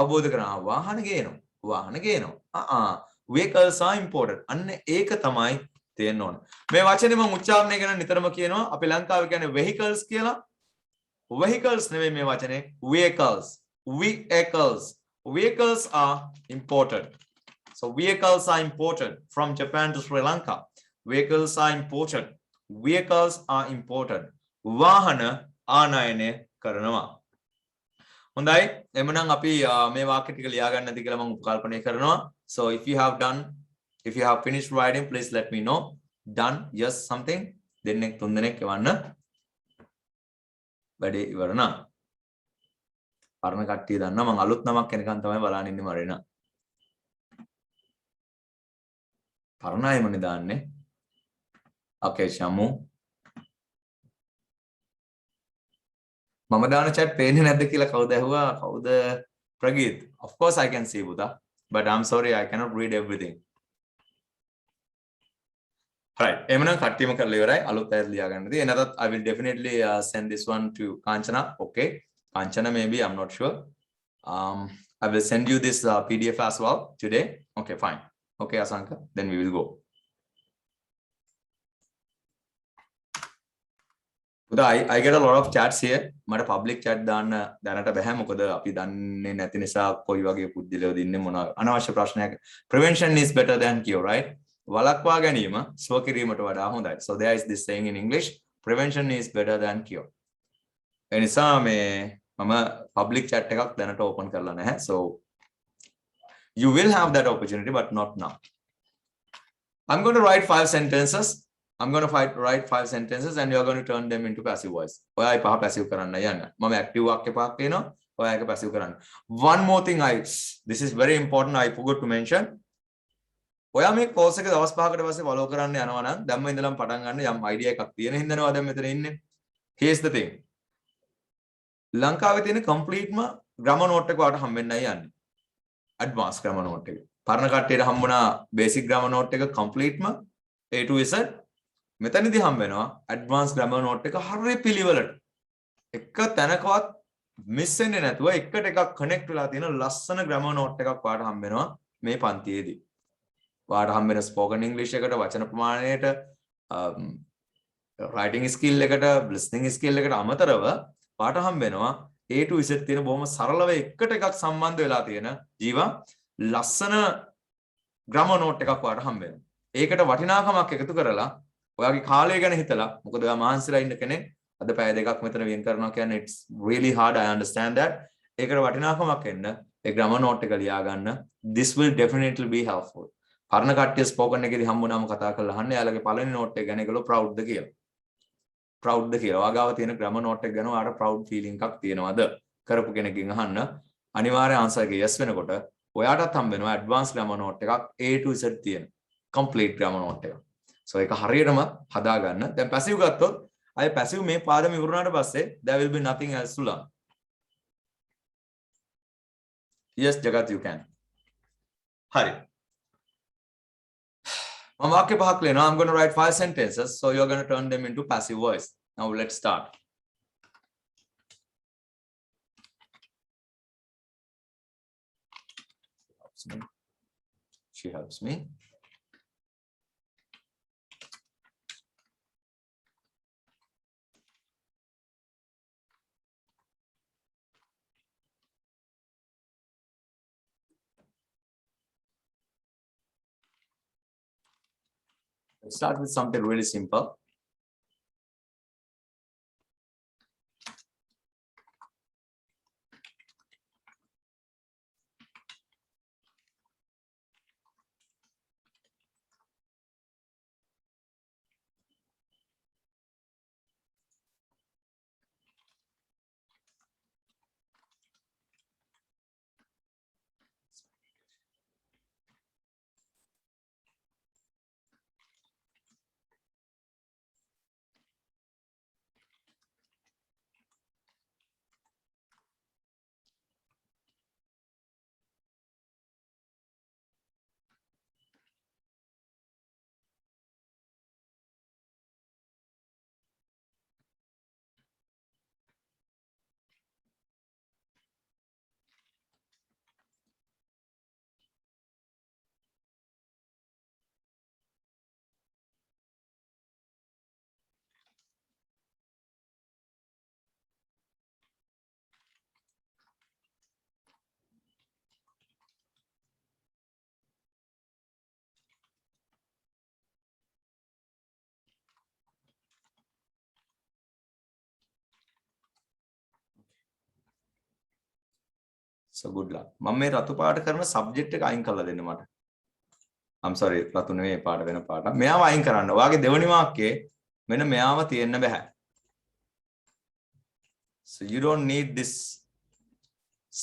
අවබෝධ කරගන්න වාහන ගේනවා. වාහන ගේනවා. vehicles are important. අන්න ඒක තමයි තියෙන්න ඕන. මේ වචනේ මම උච්චාරණය කරන නිතරම කියනවා. අපි ලංකාවේ කියන්නේ vehicles කියලා. vehicles නෙවෙයි මේ වචනේ vehicles. Vehicles. Vehicles are important. So vehicles are important from Japan to Sri Lanka. Vehicles are important. Vehicles are important. වාහන ආනයනය කරනවා. හොඳයි. එමනම් අපි මේ වාක්‍ය ටික ලියා ගන්න නැති කියලා මම උපකල්පනය කරනවා. So if you have finished writing, please let me know. Done. Yes, something. දෙන්නෙක් තුන් දෙනෙක් එවන්න. වැඩේ ඉවර නම්. පරණ කට්ටිය දන්නවා මම අලුත් නමක් කෙනකන් තමයි බලන්න ඉන්නේ මරේන. පරණ අයමනේ දාන්නේ. Okay, Shamu. මම දාන chat පේන්නේ නැද්ද කියලා කවුද ඇහුවා? කවුද? Prageeth. Of course I can see Buddha, but I'm sorry I cannot read everything. Right. එමනම් කට්ටියම කරලා ඉවරයි. අලුත් අයත් ලියා ගන්නදී. එනතත් I will definitely send this one to Kanchana. Okay. Kanchana maybe, I'm not sure. I will send you this PDF as well today. Okay, fine. Okay, Asanka, then we will go. I get a lot of chats here. මට public chat දාන්න දැනට බෑ. මොකද අපි දන්නේ නැති නිසා කොයි වගේ පුද්ගලයෝද ඉන්නේ මොන අනවශ්‍ය ප්‍රශ්නයක්. Prevention is better than cure, right? වළක්වා ගැනීම සුව කිරීමට වඩා හොඳයි. So there is this saying in English, prevention is better than cure. ඒ නිසා මේ මම public chat එකක් දැනට open කරලා නැහැ. So you will have that opportunity but not now. I'm going to write 5 sentences. I'm going to write 5 sentences and you are going to turn them into passive voice. ඔයා ඒ පහ passive කරන්න යන්න. මම active වාක්‍ය පහක් කියනවා. ඔයා ඒක passive කරන්න. One more thing this is very important, I forgot to mention. ඔයා මේ course එක දවස් 5කට පස්සේ follow කරන්න යනවා නම් දැම්ම ඉඳලම පටන් ගන්න යම් idea එකක් තියෙන හින්දානවා දැන් මෙතන ඉන්නේ. Here's the thing. ලංකාවේ තියෙන complete grammar note එක ඔයාලට හම්බෙන්නයි යන්නේ. Advanced grammar note එක. පරණ කට්ටියට හම්බුණා basic grammar note එක complete A to Z. මෙතනදී හම්බ වෙනවා advanced grammar note එක හරිය පිළිවෙලට. එක තැනකවත් miss වෙන්නේ නැතුව එකට එකක් connect වෙලා තියෙන ලස්සන grammar note එකක් ඔයාලට හම්බ වෙනවා මේ පන්තියේදී. ඔයාලට හම්බ වෙන spoken english එකට වචන ප්‍රමාණයට writing skill එකට listening skill එකට අමතරව ඔයාලට හම්බ වෙනවා A to Z තියෙන බොහොම සරලව එකට එකක් සම්බන්ධ වෙලා තියෙන ජීවා ලස්සන grammar note එකක් ඔයාලට හම්බ වෙනවා. ඒකට වටිනාකමක් එකතු කරලා ඔයාගේ කාලය ගැන හිතලා මොකද ඔයා මහන්සිලා ඉන්න කෙනෙක් අද පැය දෙකක් මෙතන වෙන් කරනවා කියන්නේ it's really hard, I understand that. ඒකට වටිනාකමක් එන්න ඒ grammar note එක ලියා ගන්න. This will definitely be helpful. පරණ කට්ටිය spoken එකේදී හම්බුනාම කතා කරලා අහන්න එයාලගේ පළවෙනි note එක ගැන ඒගොල්ලෝ proud ද කියලා. proud ද කියලා. ඔයාගාව තියෙන grammar note එක ගැන ඔයාට proud feeling එකක් තියෙනවද? කරපු කෙනෙක්ගෙන් අහන්න. අනිවාර්ය answer එක yes වෙනකොට ඔයාටත් හම්බ වෙනවා advanced grammar note එකක් A to Z තියෙන complete grammar note එක. So ඒක හරියටම හදා ගන්න. දැන් passive ගත්තොත් අය passive මේ පාඩම ඉවරුනාට පස්සේ there will be nothing else to learn. Yes, Jagat, you can. හරි. මම වාක්‍ය පහක් ලියනවා. I'm going to write 5 sentences, so you're going to turn them into passive voice. Now let's start. She helps me. Let's start with something really simple. So good luck. මම මේ රතු පාට කරන සබ්ජෙක්ට් එක අයින් කරලා දෙන්න මට. I'm sorry රතු නෙවෙයි පාට වෙන පාට. මෙයාව අයින් කරන්න. ඔයාගේ දෙවෙනි වාක්‍යයේ මෙන්න මෙයාව තියෙන්න බෑ. So you don't need this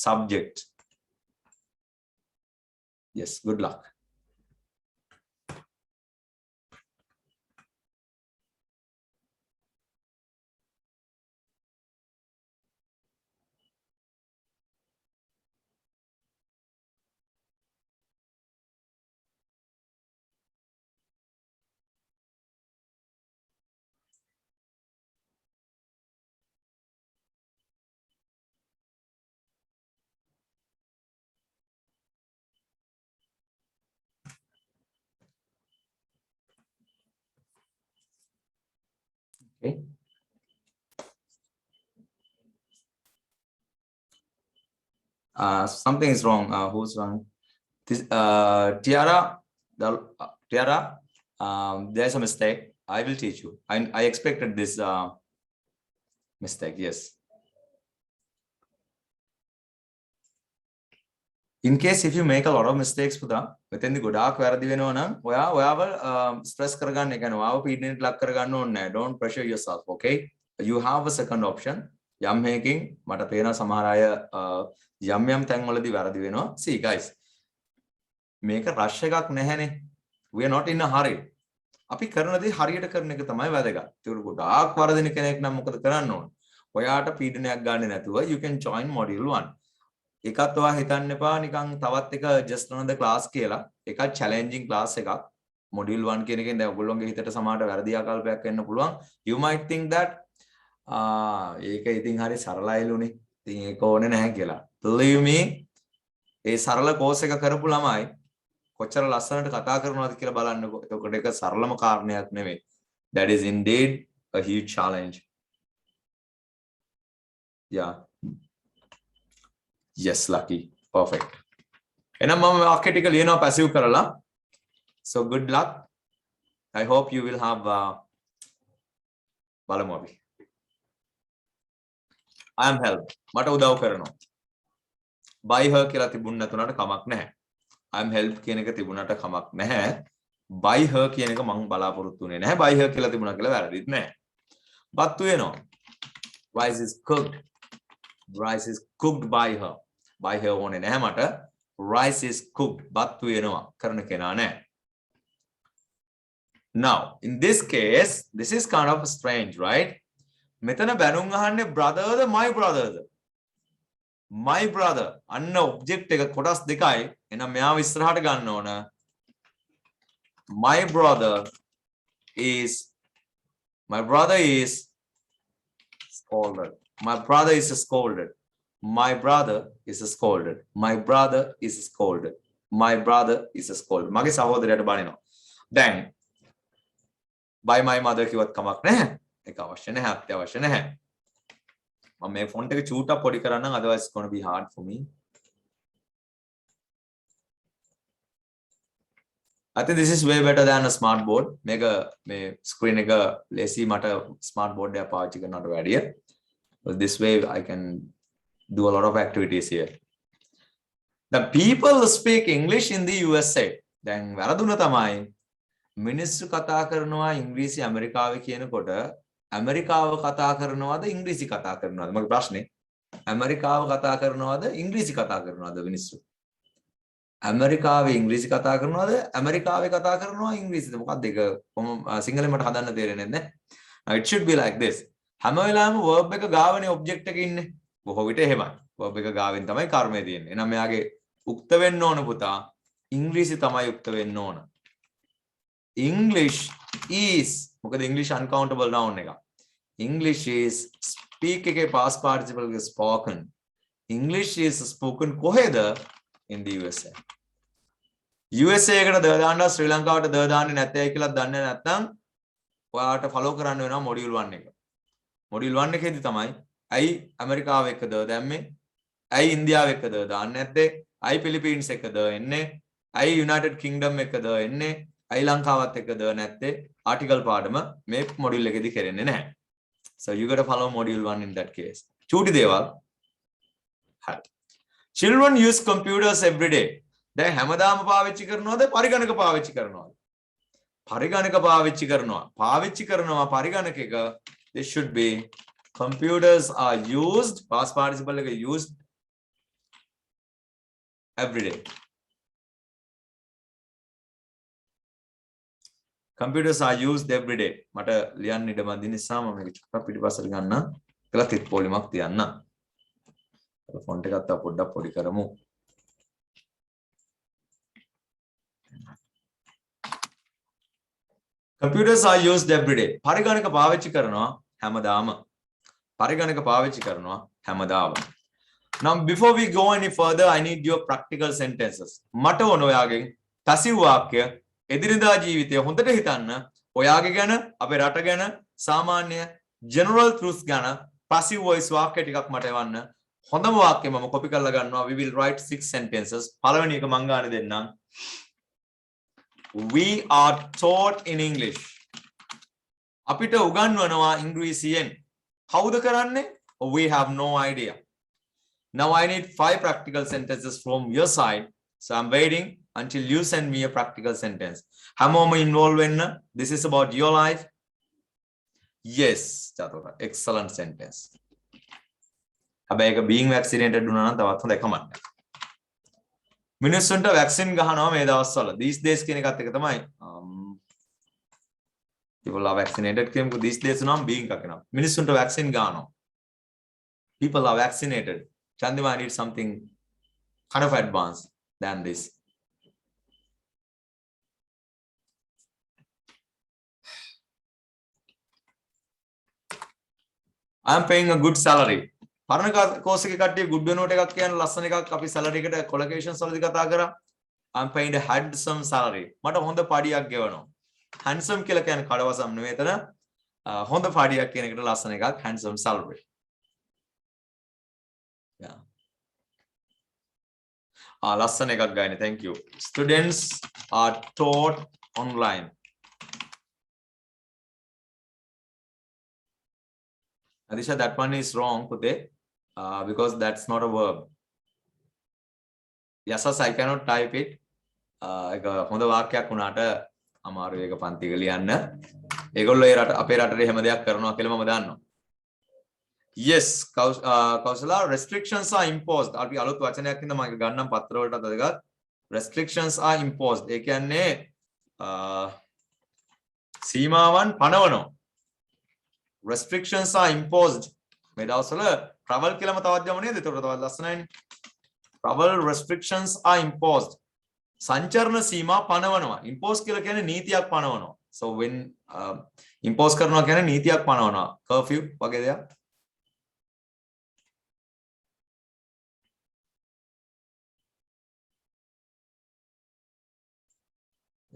subject. Yes, good luck. Okay. Something is wrong. Who's wrong? This Tiara, Tiara, there's a mistake. I will teach you. I expected this mistake. Yes. In case if you make a lot of mistakes පුතා මෙතෙන්දි ගොඩාක් වැරදි වෙනවා නම් ඔයාව stress කරගන්න එක නෝ ආව පීඩනයට ලක් කරගන්න ඕනේ නැහැ. Don't pressure yourself, okay? You have a second option. යම් හේකින් මට පේනවා සමහර අය යම් තැන් වලදී වැරදි වෙනවා. See guys, මේක rush එකක් නැහැනේ. We are not in a hurry. අපි කරන දේ හරියට කරන එක තමයි වැදගත්. ඒක ගොඩාක් වරදින කෙනෙක් නම් මොකද කරන්න ඕන? ඔයාට පීඩනයක් ගන්න නැතුව you can join module 1. එකත් ඔයා හිතන්න එපා නිකන් තවත් එක just another class කියලා. එකත් challenging class එකක්. module 1 කියන එකෙන් දැන් ඔයගොල්ලෝගේ හිතට සමහරට වැරදි ආකල්පයක් එන්න පුළුවන්. You might think that ඒක ඉතින් හරි සරලයිලුනේ. ඉතින් ඒක ඕනේ නැහැ කියලා. Believe me, ඒ සරල course එක කරපු ළමයි කොච්චර ලස්සනට කතා කරනවද කියලා බලන්නකෝ. එතකොට ඒක සරලම කාරණයක් නෙමෙයි. That is indeed a huge challenge. Yeah. Yes, lucky. Perfect. එහෙනම් මම වාක්‍ය ටික ලියනවා passive කරලා. So good luck. I hope you will have බලමු අපි. I am help. මට උදව් කරනවා. By her කියලා තිබුණ නැතුණාට කමක් නැහැ. I am help කියන එක තිබුණාට කමක් නැහැ. By her කියන එක මම බලාපොරොත්තු වෙන්නේ නැහැ. By her කියලා තිබුණා කියලා වැරදිත් නැහැ. බත්තු වෙනවා. Rice is cooked. Rice is cooked by her. By her ඕනේ නැහැ මට. Rice is cooked. බත්තු වෙනවා. කරන කෙනා නැහැ. Now, in this case, this is kind of strange, right? මෙතන බැනුම් අහන්නේ brotherද my brotherද? My brother. අන්න object එක කොටස් දෙකයි. එහෙනම් මෙයාව ඉස්සරහට ගන්න ඕන. My brother is scolded. My brother is scolded. My brother is scolded. My brother is scolded. My brother is scolded. මගේ සහෝදරයාට බනිනවා. දැන් by my mother කිව්වත් කමක් නැහැ. ඒක අවශ්‍ය නැහැ, අත්‍යවශ්‍ය නැහැ. මම මේ ෆොන්ට් එක චූටක් පොඩි කරන්නම්, otherwise it's going to be hard for me. I think this is way better than a smart board. මේක මේ screen එක ලේසි මට smart board එක පාවිච්චි කරනවට වැඩිය. So this way I can do a lot of activities here. The people speak English in the USA. දැන් වැරදුන තමයි මිනිස්සු කතා කරනවා ඉංග්‍රීසි ඇමරිකාවේ කියනකොට ඇමරිකාව කතා කරනවද ඉංග්‍රීසි කතා කරනවද? මගේ ප්‍රශ්නේ ඇමරිකාව කතා කරනවද ඉංග්‍රීසි කතා කරනවද මිනිස්සු? ඇමරිකාවේ ඉංග්‍රීසි කතා කරනවද ඇමරිකාවේ කතා කරනවා ඉංග්‍රීසිද? මොකක්ද ඒක? සිංහලෙන් මට හදන්න තේරෙන්නේ නැහැ. It should be like this. හැම වෙලාවෙම verb එක ගාවනේ object එක ඉන්නේ. බොහෝ විට එහෙමයි. verb එක ගාවෙන් තමයි කර්මය තියෙන්නේ. එහෙනම් මෙයාගේ උක්ත වෙන්න ඕන පුතා. ඉංග්‍රීසි තමයි උක්ත වෙන්න ඕන. English is මොකද English uncountable noun එක. English is speak එකේ past participle එක spoken. English is spoken කොහෙද? In the USA. USA එකට ද දාන්න ශ්‍රී ලංකාවට ද දාන්නේ නැත්තේ කියලා දන්නේ නැත්නම් ඔයාලට follow කරන්න වෙනවා module 1 එක. module 1 එකේදී තමයි ඇයි ඇමරිකාව එක්ක ද දැම්මේ? ඇයි ඉන්දියාව එක්ක ද දාන්නේ නැත්තේ? ඇයි පිලිපීන්ස් එක්ක ද එන්නේ? ඇයි යුනයිටඩ් කිංඩම් එක්ක ද එන්නේ? ඇයි ලංකාවත් එක්ක ද නැත්තේ? ආටිකල් පාඩම මේ module එකේදී කරන්නේ නැහැ. So you got to follow module 1 in that case. චූටි දේවල්. හරි. children use computers every day. දැන් හැමදාම පාවිච්චි කරනවද පරිගණක පාවිච්චි කරනවද? පරිගණක පාවිච්චි කරනවා පරිගණකයක. This should be computers are used, past participle එක used every day. Computers are used every day. මට ලියන්න ඉඩ මදි නිසා මම මේක චුට්ටක් පිටිපස්සට ගන්න. කියලා තිත් පොලිමක් තියන්න. ෆොන්ට් එකත් තව පොඩ්ඩක් පොඩි කරමු. Computers are used every day. පරිගණක පාවිච්චි කරනවා හැමදාම. පරිගණක පාවිච්චි කරනවා හැමදාම. Now before we go any further, I need your practical sentences. මට ඕන ඔයාගෙන් passive වාක්‍ය එදිනෙදා ජීවිතය හොඳට හිතන්න. ඔයාගේ ගැන, අපේ රට ගැන, සාමාන්‍ය general truths ගැන passive voice වාක්‍ය ටිකක් මට එවන්න. හොඳම වාක්‍ය මම copy කරලා ගන්නවා. We will write 6 sentences. පළවෙනි එක මං ගන්න දෙන්නම්. We are taught in English. අපිට උගන්වනවා ඉංග්‍රීසියෙන්. කවුද කරන්නේ? We have no idea. Now I need 5 practical sentences from your side. So I'm waiting until you send me a practical sentence. හැමෝම involved වෙන්න. This is about your life. Yes, Chathura. Excellent sentence. හැබැයි ඒක being vaccinated වුණා නම් තවත් හොඳයි කමන්න. මිනිස්සුන්ට වැක්සින් ගහනවා මේ දවස්වල. These days කියන එකත් එක තමයි. People are vaccinated කියමුකෝ these days නම් being එකක් වෙනවා. මිනිස්සුන්ට වැක්සින් ගහනවා. People are vaccinated. Chandima, I need something kind of advanced than this. I am paying a good salary. පරණ කෝස් එකේ කට්ටිය good වෙනවට එකක් කියන ලස්සන එකක් අපි salary එකට collocations වලදී කතා කරා. I'm paying a handsome salary. මට හොඳ පඩියක් ගෙවනවා. Handsome කියලා කියන්නේ කඩවසම් නෙවෙයි එතන. හොඳ පඩියක් කියන එකට ලස්සන එකක් handsome salary. Yeah. ලස්සන එකක් ගයිනේ. Thank you. Students are taught online. Adisha, that one is wrong, Pute. Because that's not a verb. Yes, I cannot type it. එක හොඳ වාක්‍යයක් වුණාට අමාරු එක පන්තික ලියන්න. ඒගොල්ලෝ ඒ රට අපේ රටේ හැම දෙයක් කරනවා කියලා මම දන්නවා. Yes, Kausala, restrictions are imposed. අපි අලුත් වචනයක් ඉඳන් මම ගන්නම් පත්‍ර වලටත් අදගත්. Restrictions are imposed. ඒ කියන්නේ සීමාවන් පනවනවා. Restrictions are imposed. මේ දවස්වල travel කියලාම තවත් යමු නේද? ඒකට තවත් ලස්සනයිනේ. Travel restrictions are imposed. සංචරණ සීමා පනවනවා. Impose කියලා කියන්නේ නීතියක් පනවනවා. So when impose කරනවා කියන්නේ නීතියක් පනවනවා. Curfew වගේ දෙයක්.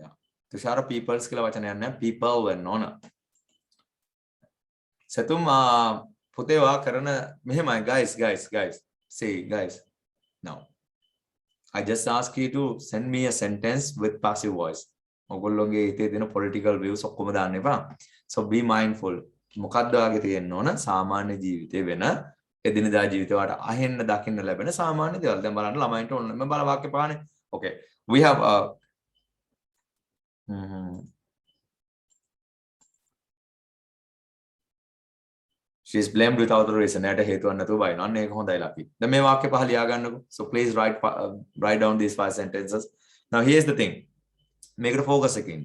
Yeah. තුෂාර peoples කියලා වචනයක් නැහැ. People වෙන්න ඕන. සතුම් පුතේ වා කරන මෙහෙමයි guys. See guys. Now I just ask you to send me a sentence with passive voice. ඔයගොල්ලෝගේ හිතේ තියෙන political views ඔක්කොම දාන්න එපා. So be mindful. මොකද්ද වගේ තියෙන්න ඕන සාමාන්‍ය ජීවිතේ වෙන එදිනදා ජීවිතේ වලට අහෙන්න දකින්න ලැබෙන සාමාන්‍ය දේවල්. දැන් බලන්න ළමයින්ට ඕන මම බල වාක්‍ය පහනේ. Okay. We have she is blamed without a reason. එයාට හේතුවක් නැතුව බයිනවා. අන්න ඒක හොඳයි ලකි. දැන් මේ වාක්‍ය පහ ලියා ගන්නකො. So please write down these 5 sentences. Now here's the thing. Make it focus again.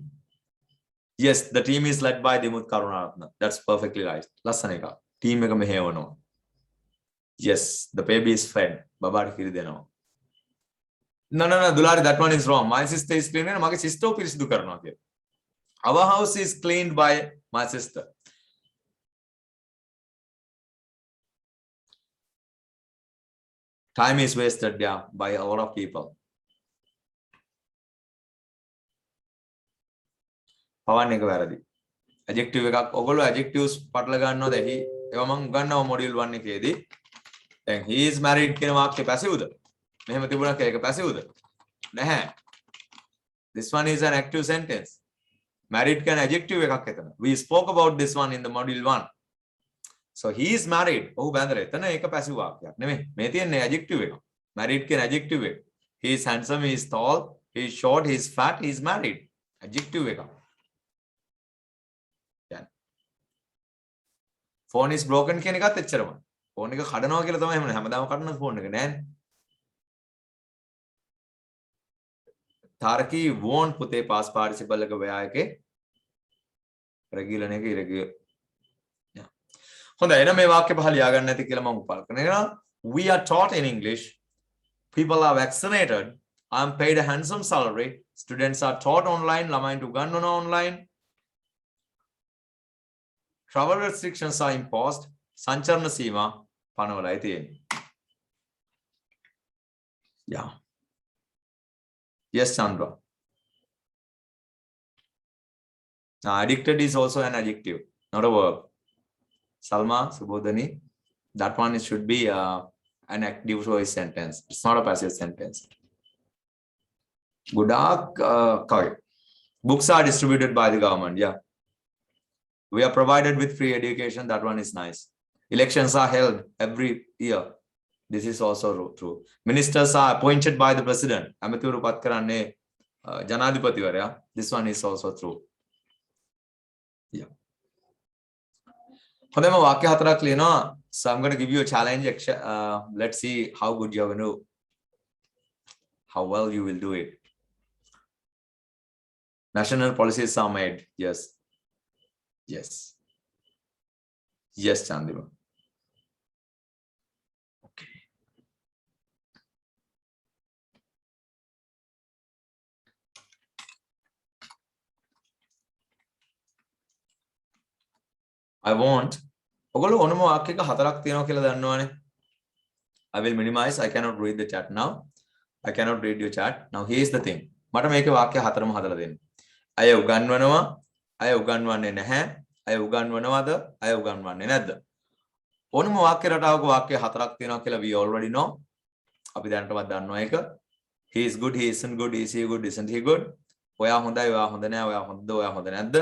Yes, the team is led by Dimut Karunaratna. That's perfectly right. ලස්සන එක. team එක මෙහෙවනවා. Yes, the baby is fed. බබාට කිරි දෙනවා. No, Dulari, that one is wrong. My sister is cleaning. මගේ sister පිරිසිදු කරනවා කියලා. Our house is cleaned by my sister. Time is wasted, yeah, by a lot of people. පවන්න එක වැරදි. adjective එකක් ඔයගොල්ලෝ adjectives පටල ගන්නවද? ඒවා මම ගන්නවා module 1 එකේදී. දැන් he is married කියන වාක්‍යය පැසිව්ද? මෙහෙම තිබුණා කියලා ඒක පැසිව්ද? නැහැ. This one is an active sentence. Married කියන adjective එකක් එතන. We spoke about this one in the module 1. So he is married. ඔහු බැඳලා එතන ඒක පැසිව් වාක්‍යයක් නෙමෙයි. මේ තියෙන්නේ adjective එක. married කියන adjective එක. He is handsome, he is tall, he is short, he is fat, he is married. Adjective එක. يعني phone is broken කියන එකත් එච්චරම. phone එක කඩනවා කියලා තමයි එහෙම හැමදාම කඩන phone එක නෑනේ. තාරකී won't පුතේ past participle එක ඔයා එකේ regular එක irregular. හොඳයි එහෙනම් මේ වාක්‍ය පහ ලියා ගන්න නැති කියලා මම උපල් කරනවා. We are taught in English. People are vaccinated. I am paid a handsome salary. Students are taught online. ළමයින්ට උගන්වනවා online. Travel restrictions are imposed. සංචරණ සීමා පනවලායි තියෙන්නේ. Yeah. Yes, Chandra. Now, addicted is also an adjective, not a verb. Salma, Subodhani, that one should be an active voice sentence. It's not a passive sentence. Gudak, books are distributed by the government. Yeah. We are provided with free education. That one is nice. Elections are held every year. This is also true. Ministers are appointed by the president. Amaturu pat karanne janadhipatiwaraya. This one is also true. Yeah. හොඳම වාක්‍ය හතරක් ලියනවා. So I'm going to give you a challenge. Let's see how good you're going to, how well you will do it. National policies are made. Yes. Yes. Yes, Chandima. Okay. I want. ඔගොල්ලෝ ඕනම වාක්‍යයක හතරක් තියෙනවා කියලා දන්නවනේ. I will minimize. I cannot read the chat now. I cannot read your chat. Now here's the thing. මට මේකේ වාක්‍ය හතරම හදලා දෙන්න. අය උගන්වනවා, අය උගන්වන්නේ නැහැ, අය උගන්වනවද, අය උගන්වන්නේ නැද්ද? ඕනම වාක්‍ය රටාවක වාක්‍ය හතරක් තියෙනවා කියලා we already know. අපි දැනටවත් දන්නවා ඒක. He is good, he isn't good, is he good, isn't he good? ඔයා හොඳයි, ඔයා හොඳ නැහැ, ඔයා හොඳද, ඔයා හොඳ නැද්ද?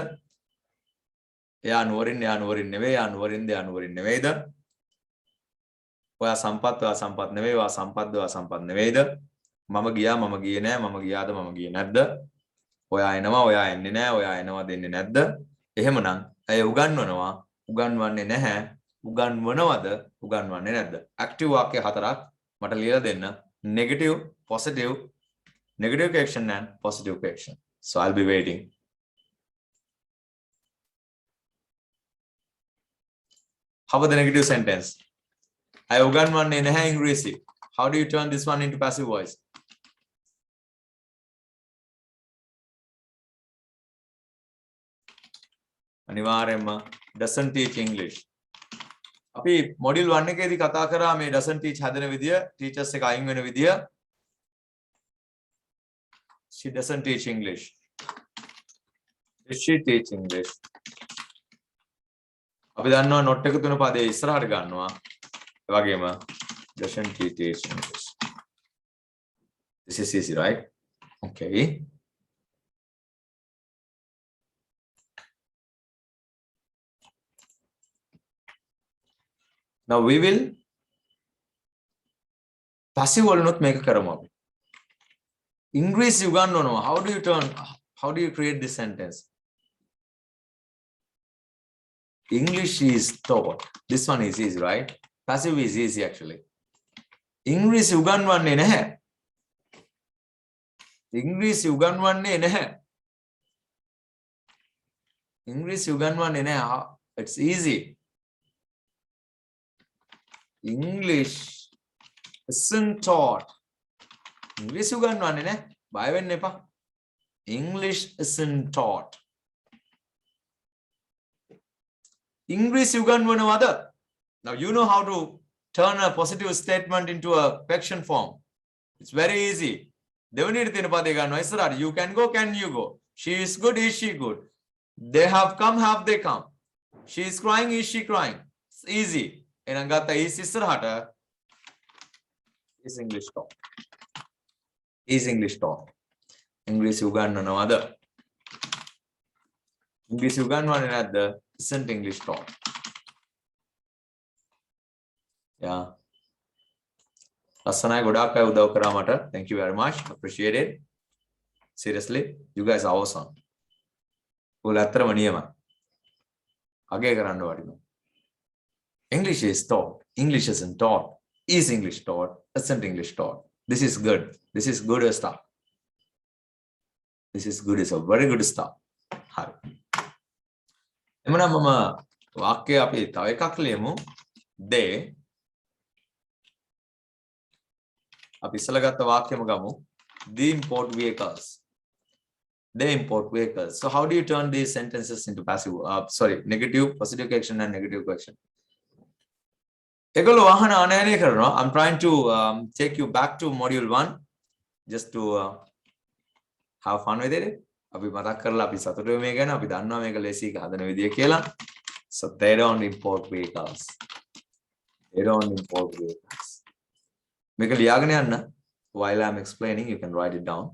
එයා නුවරින් නෙවෙයි, එයා නුවරින්ද, එයා නුවරින් නෙවෙයිද? ඔයා සම්පත්, ඔයා සම්පත් නෙවෙයි, ඔයා සම්පත්ද, ඔයා සම්පත් නෙවෙයිද? මම ගියා, මම ගියේ නැහැ, මම ගියාද, මම ගියේ නැද්ද? ඔයා එනවා, ඔයා එන්නේ නැහැ, ඔයා එනවද, එන්නේ නැද්ද? එහෙමනම් අය උගන්වනවා, උගන්වන්නේ නැහැ, උගන්වනවද, උගන්වන්නේ නැද්ද? ඇක්ටිව් වාක්‍ය හතරක් මට ලියලා දෙන්න. Negative, positive, negative question and positive question. So I'll be waiting. How about the negative sentence? I උගන්වන්නේ නැහැ ඉංග්‍රීසි. How do you turn this one into passive voice? අනිවාර්යයෙන්ම doesn't teach English. අපි module 1 එකේදී කතා කරා මේ doesn't teach හැදෙන විදිය, teachers එක අයින් වෙන විදිය. She doesn't teach English. Does she teach English? අපි දන්නවා not එක තුන පදේ ඉස්සරහට ගන්නවා. ඒ වගේම doesn't she teach English? This is easy, right? Okay. Now we will passive වලුනොත් මේක කරමු අපි. English උගන්වනවා. How do you create this sentence? English is taught. This one is easy, right? Passive is easy actually. English උගන්වන්නේ නැහැ. English උගන්වන්නේ නැහැ. English උගන්වන්නේ නැහැ. It's easy. English isn't taught. English උගන්වන්නේ නැහැ. බය වෙන්න එපා. English isn't taught. English උගන්වනවද? Now you know how to turn a positive statement into a question form. It's very easy. දෙවෙනියට තියෙන පදේ ගන්නවා ඉස්සරහට. You can go, can you go? She is good, is she good? They have come, have they come? She is crying, is she crying? It's easy. එහෙනම් ගත්ත is ඉස්සරහට is English taught. Is English taught. English උගන්වනවද? English උගන්වන්නේ නැද්ද? Isn't English taught. Yeah. ලස්සනයි ගොඩාක් අය උදව් කරා මට. Thank you very much. Appreciate it. Seriously, you guys are awesome. ඔයාලා ඇත්තටම නියමයි. අගය කරන්න වටිනවා. English is taught. English isn't taught. Is English taught? Isn't English taught? This is good. This is good stuff. This is good. It's a very good stuff. හරි. එමුනම් මම වාක්‍ය අපි තව එකක් ලියමු. They අපි ඉස්සලා ගත්ත වාක්‍යම ගමු. They import vehicles. They import vehicles. So how do you turn these sentences into passive? Negative, positive question and negative question. ඒගොල්ලෝ වාහන ආනයනය කරනවා. I'm trying to take you back to module 1 just to have fun with it. අපි මතක් කරලා අපි සතුටු වෙමු මේ ගැන. අපි දන්නවා මේක ලේසි හදන විදිය කියලා. So they don't import vehicles. They don't import vehicles. මේක ලියාගෙන යන්න. While I'm explaining, you can write it down.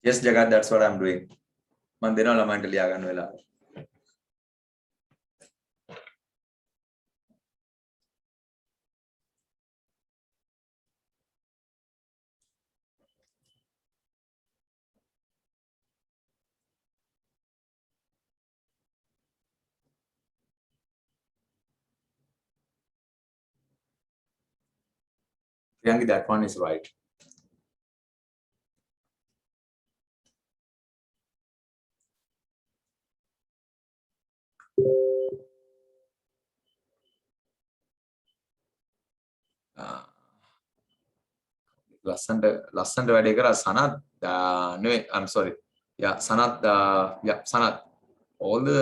Yes, Jagat, that's what I'm doing. මම දෙනවා ළමයින්ට ලියා ගන්න වෙලාව. Priyanki, that one is right. ලස්සන්ට වැඩේ කරා සනත් නෙවෙයි I'm sorry. Yeah, Sanath Sanath all the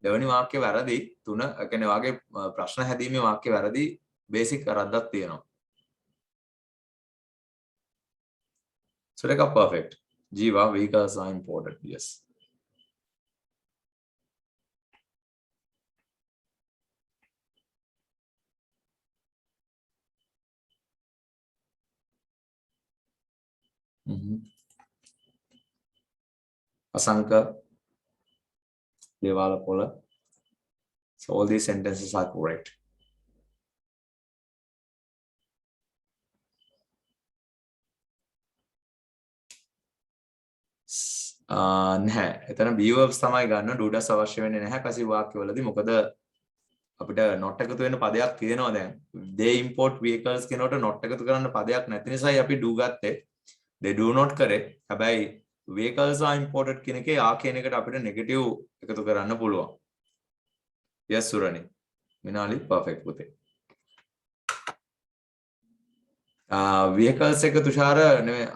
දෙවනි වාක්‍ය වැරදි තුන කියන්නේ වාගේ ප්‍රශ්න හැදීමේ වාක්‍ය වැරදි බේසික් කරද්දක් තියෙනවා. So like a perfect. Jiva, vehicles are imported. Yes. Asanka, Devala Pola. So all these sentences are correct. නැහැ. එතන B verbs තමයි ගන්න. do does අවශ්‍ය වෙන්නේ නැහැ පැසිව් වාක්‍යවලදී. මොකද අපිට not එකතු වෙන්න පදයක් තියෙනවා දැන්. They import vehicles කියනකොට not එකතු කරන්න පදයක් නැති නිසායි අපි do ගත්තේ. They do not කරේ. හැබැයි vehicles are imported කියන එකේ ආ කියන එකට අපිට negative එකතු කරන්න පුළුවන්. Yes Surani. Minali perfect පුතේ. vehicles එක තුෂාර නෙමෙයි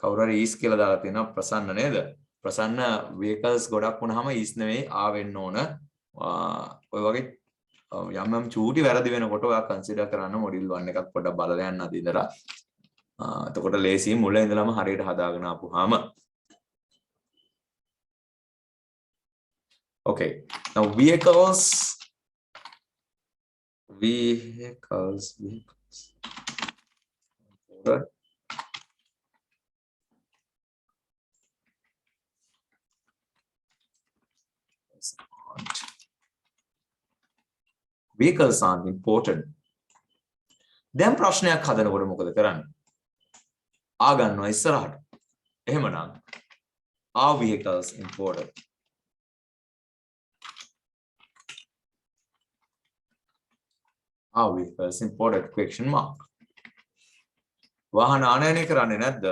කවුරු හරි ඊස් කියලා දාලා තියෙනවා ප්‍රසන්න නේද? ප්‍රසන්න vehicles ගොඩක් වුණාම ඊස් නෙමෙයි ආ වෙන්න ඕන. ඔය වගේ යම් චූටි වැරදි වෙනකොට ඔයා කන්සිඩර් කරන්න මොඩියුල් 1 එකක් පොඩ්ඩක් බලලා යන්න අද ඉඳලා. එතකොට ලේසියි මුල ඉඳලම හරියට හදාගෙන ආපුවාම. Okay. Now vehicles. Good. Vehicles aren't imported. දැන් ප්‍රශ්නයක් හදනකොට මොකද කරන්නේ? ආ ගන්නවා ඉස්සරහට. එහෙමනම් are vehicles imported? Are vehicles imported? Question mark. වාහන ආනයනය කරන්නේ නැද්ද?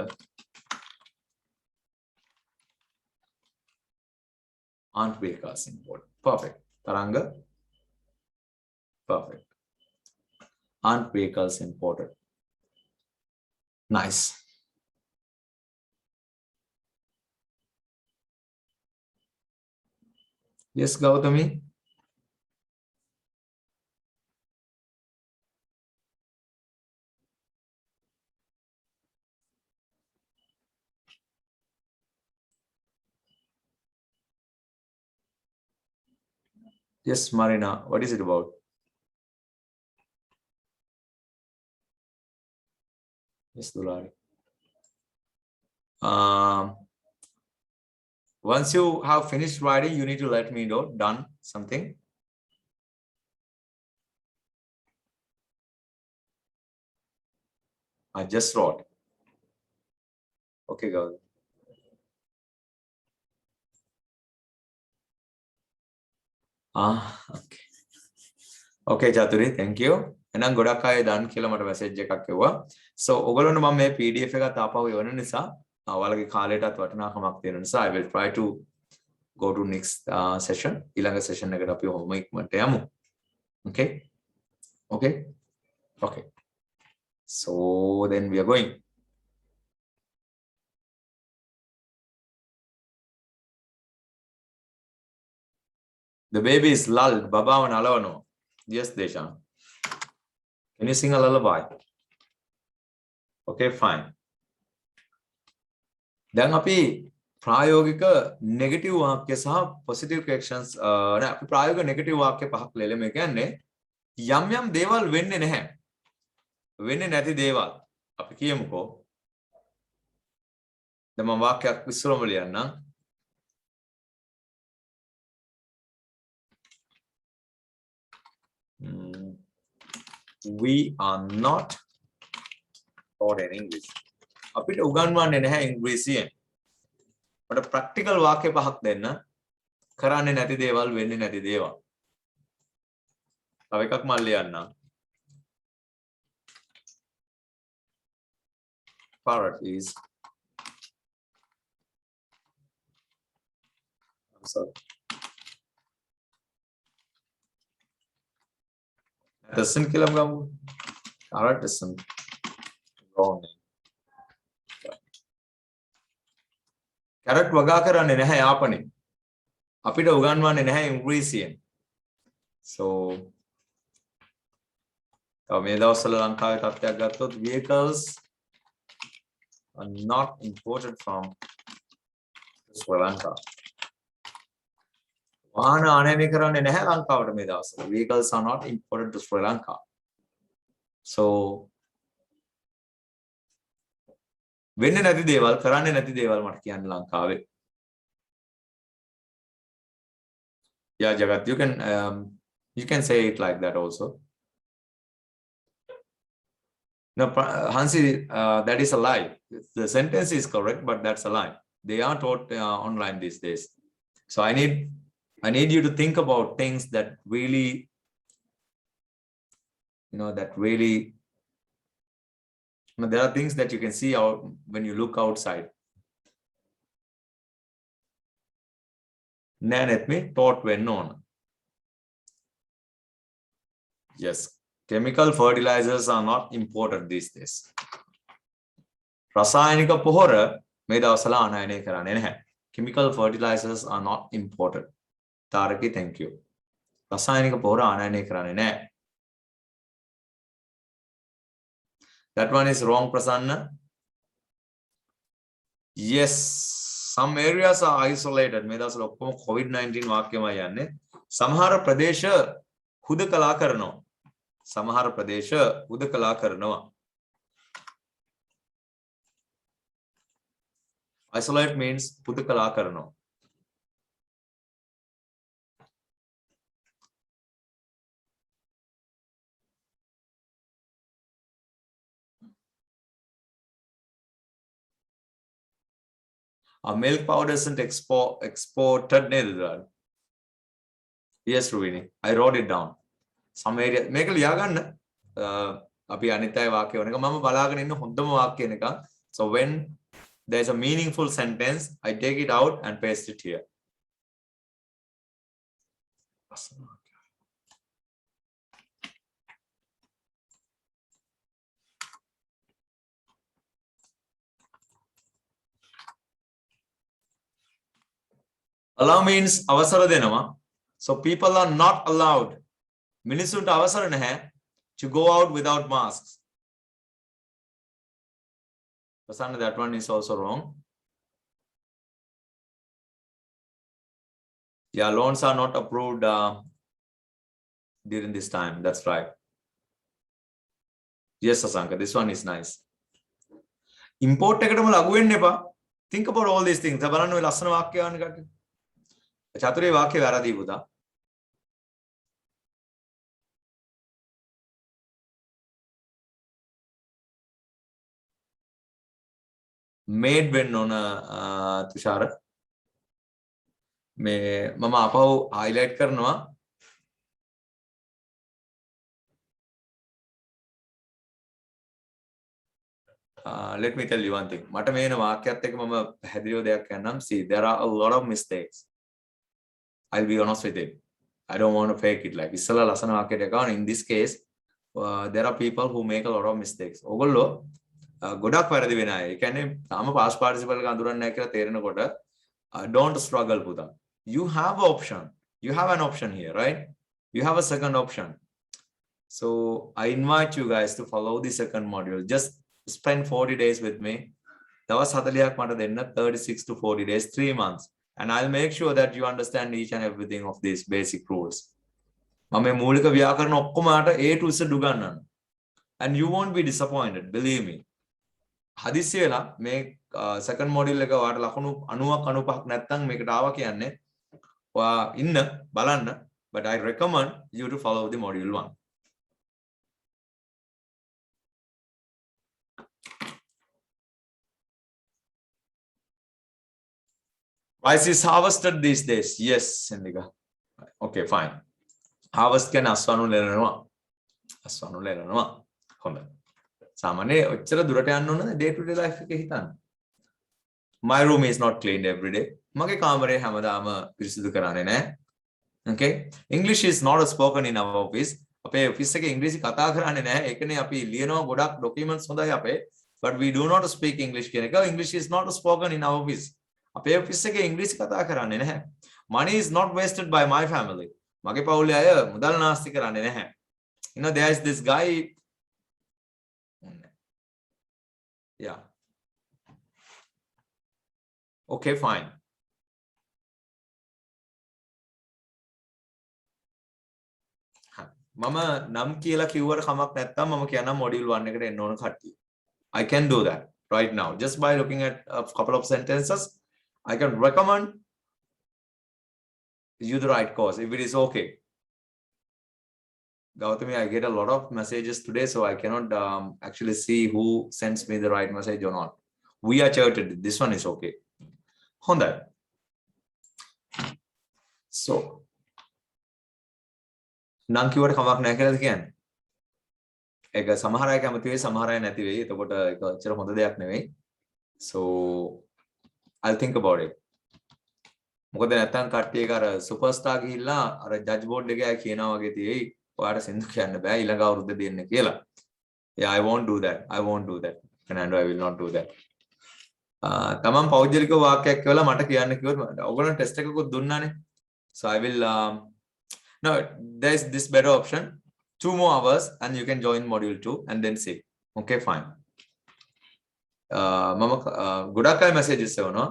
Aren't vehicles imported? Perfect. Taranga? Perfect. Aren't vehicles imported? Nice. Yes, Gautami? Yes, Marina, what is it about? Yes, Dulari. Once you have finished writing, you need to let me know. Done something. I just wrote. Okay, girl. Okay. Okay, Chaturi, thank you. එහෙනම් ගොඩක් අය දන් කියලා මට message එකක් එවුවා. So ඔයගොල්ලන්ට මම මේ PDF එක තාපහුව එවන නිසා ඔයාලගේ කාලයටත් වටිනාකමක් තියෙන නිසා I will try to go to next session. ඊළඟ session එකට අපි ඔහොම ඉක්මනට යමු. Okay? Okay? Okay. So then we are going. The baby is lulled. Baba and Alavano. Yes, Deshan. Can you sing a lullaby? Okay, fine. දැන් අපි ප්‍රායෝගික negative වාක්‍ය සහ පොසිටිව් ක්වෙස්චන්ස් නෑ අපි ප්‍රායෝගික නෙගටිව් වාක්‍ය පහක් ලෙලෙම කියන්නේ යම් යම් දේවල් වෙන්නේ නැහැ. වෙන්නේ නැති දේවල්. අපි කියමුකෝ. දැන් මම වාක්‍යයක් විස්තරම ලියන්නම්. We are not taught in English. අපිට උගන්වන්නේ නැහැ ඉංග්‍රීසියෙන්. මට ප්‍රැක්ටිකල් වාක්‍ය පහක් දෙන්න. කරන්නේ නැති දේවල් වෙන්නේ නැති දේවල්. තව එකක් මම ලියන්නම්. Parrot is I'm sorry. Doesn't kill him. Parrot doesn't. Wrong name. Carrot වගා කරන්නේ නැහැ යාපනේ. අපිට උගන්වන්නේ නැහැ ඉංග්‍රීසියෙන්. So මේ දවස්වල ලංකාවේ තත්ත්වයක් ගත්තොත් vehicles are not imported from Sri Lanka. වාහන ආනයනය කරන්නේ නැහැ ලංකාවට මේ දවස්වල. Vehicles are not imported to Sri Lanka. So වෙන්නේ නැති දේවල් කරන්නේ නැති දේවල් මට කියන්න ලංකාවේ. Yeah, Jagat, you can say it like that also. No, Hansi, that is a lie. The sentence is correct, but that's a lie. They are taught online these days. So I need you to think about things that really, that really. There are things that you can see out when you look outside. Nanethme taught when known. Yes, chemical fertilizers are not imported these days. රසායනික පොහොර මේ දවස්වල ආනයනය කරන්නේ නැහැ. Chemical fertilizers are not imported. Taraki, thank you. රසායනික පොහොර ආනයනය කරන්නේ නැහැ. That one is wrong, Prasanna. Yes, some areas are isolated. මේ දවස්වල ඔක්කොම COVID-19 වාක්‍යමයි යන්නේ. සමහර ප්‍රදේශ හුදකලා කරනවා. සමහර ප්‍රදේශ හුදකලා කරනවා. Isolate means හුදකලා කරනවා. Milk powder isn't exported neither. Yes, Ruvini, I wrote it down. Some area මේක ලියා ගන්න. අපි අනිත් අය වාක්‍ය වුණ එක මම බලාගෙන ඉන්න හොඳම වාක්‍ය එක. So when there's a meaningful sentence, I take it out and paste it here. Allow means අවසර දෙනවා. So people are not allowed. මිනිසුන්ට අවසර නැහැ to go out without masks. Prasanna, that one is also wrong. Yeah, loans are not approved during this time. That's right. Yes, Asanka, this one is nice. Import එකටම ලඟු වෙන්න එපා. Think about all these things. බලන්න ඔය ලස්සන වාක්‍ය ගන්න කට්ටිය. චතුරේ වාක්‍ය වැරදි පුතා. made වෙන්න ඕන තුෂාර. මේ මම අපව highlight කරනවා. Let me tell you one thing. මට මේන වාක්‍යයත් එක්ක මම පැහැදිලිව දෙයක් කියන්නම්. See, there are a lot of mistakes. I'll be honest with it. I don't want to fake it. Like ඉස්සලා ලස්සන වාක්‍යයක් ගන්න. In this case, there are people who make a lot of mistakes. ඔයගොල්ලෝ ගොඩක් වැරදි වෙන අය. ඒ කියන්නේ තාම past participle එක අඳුරන්නේ නැහැ කියලා තේරෙනකොට don't struggle පුතා. You have an option. You have an option here, right? You have a second option. So I invite you guys to follow the second module. Just spend 40 days with me. දවස් 40ක් මට දෙන්න, 36 to 40 days, 3 months. And I'll make sure that you understand each and everything of these basic rules. මම මේ මූලික ව්‍යාකරණ ඔක්කොම ආට A to Z උගන්වන්න. And you won't be disappointed, believe me. හදිස්සි වෙලා මේ second module එක ඔයාලට ලකුණු 90ක් 95ක් නැත්නම් මේකට ආවා කියන්නේ ඔයා ඉන්න බලන්න, but I recommend you to follow the module 1. Rice is harvested these days. Yes, Sindika. Okay, fine. Harvest can aswanu lelanawa. Aswanu lelanawa. හොඳයි. සාමාන්‍යයෙන් ඔච්චර දුරට යන්න ඕනද day to day life එකේ හිතන්න. My room is not cleaned every day. මගේ කාමරේ හැමදාම පිරිසිදු කරන්නේ නැහැ. Okay? English is not spoken in our office. අපේ office එකේ ඉංග්‍රීසි කතා කරන්නේ නැහැ. ඒකනේ අපි ලියනවා ගොඩක් documents හොඳයි අපේ. But we do not speak English කියන එක. English is not spoken in our office. අපේ office එකේ ඉංග්‍රීසි කතා කරන්නේ නැහැ. Money is not wasted by my family. මගේ පවුලේ අය මුදල් නාස්ති කරන්නේ නැහැ. You know, there is this guy. Yeah. Okay, fine. මම නම් කියලා කිව්වට කමක් නැත්තම් මම කියනවා module 1 එකට එන්න ඕන කට්ටිය. I can do that right now just by looking at a couple of sentences. I can recommend you the right course if it is okay. Gautami, I get a lot of messages today, so I cannot actually see who sends me the right message or not. We are charted. This one is okay. Honda. So, නම් කිව්වට කමක් නැහැ කියලාද කියන්නේ? ඒක සමහර අය කැමති වෙයි, සමහර අය නැති වෙයි. එතකොට ඒක ඇත්තට හොඳ දෙයක් නෙවෙයි. So, I'll think about it. මොකද නැත්තම් කට්ටියක අර සුපර්ස්ටාර් ගිහිල්ලා අර ජජ් බෝඩ් එකේ අය කියනවා වගේ තියෙයි. ඔයාට සින්දු කියන්න බෑ ඊළඟ අවුරුද්ද දෙන්න කියලා. Yeah, I won't do that. I won't do that. Fernando, I will not do that. තමන් පෞද්ගලික වාක්‍යයක් කියලා මට කියන්න කිව්වොත් ඔයගොල්ලෝ ටෙස්ට් එකකුත් දුන්නානේ. So I will no, there is this better option. 2 more hours and you can join module 2 and then see. Okay, fine. මම ගොඩක් අය messages එවනවා.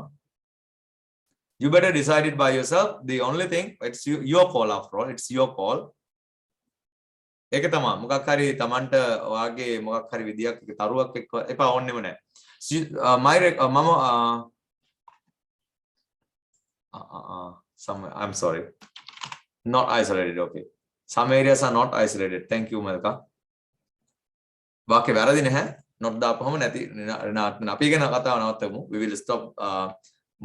You better decide it by yourself. The only thing, it's your call after all. It's your call. ඒක තමයි මොකක් හරි Tamanට ඔයාගේ මොකක් හරි විදියක් තරුවක් එක්ක එපා ඕන්නෙම නැහැ. I'm sorry. Not isolated. Okay. Some areas are not isolated. Thank you, Malka. වාක්‍ය වැරදි නැහැ. not දාපුවම නැති අපි ගැන කතාව නවත්තමු. We will stop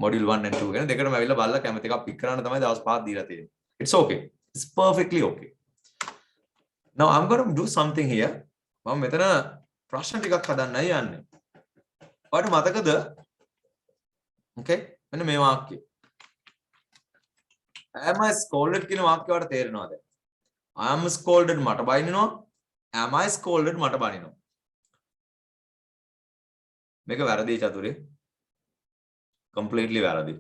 module 1 and 2 ගැන දෙකටම ඇවිල්ලා බලලා කැමති එකක් පික් කරන්න තමයි දවස් 5ක් දීලා තියෙන්නේ. It's okay. It's perfectly okay. Now I'm going to do something here. මම මෙතන ප්‍රශ්න ටිකක් හදන්නයි යන්නේ. ඔයාලට මතකද? Okay. මෙන්න මේ වාක්‍යය. Am I scolded කියන වාක්‍යය ඔයාලට තේරෙනවද? I am scolded මට බනිනවා. Am I scolded මට බනිනවා. මේක වැරදි චතුරේ. Completely වැරදි.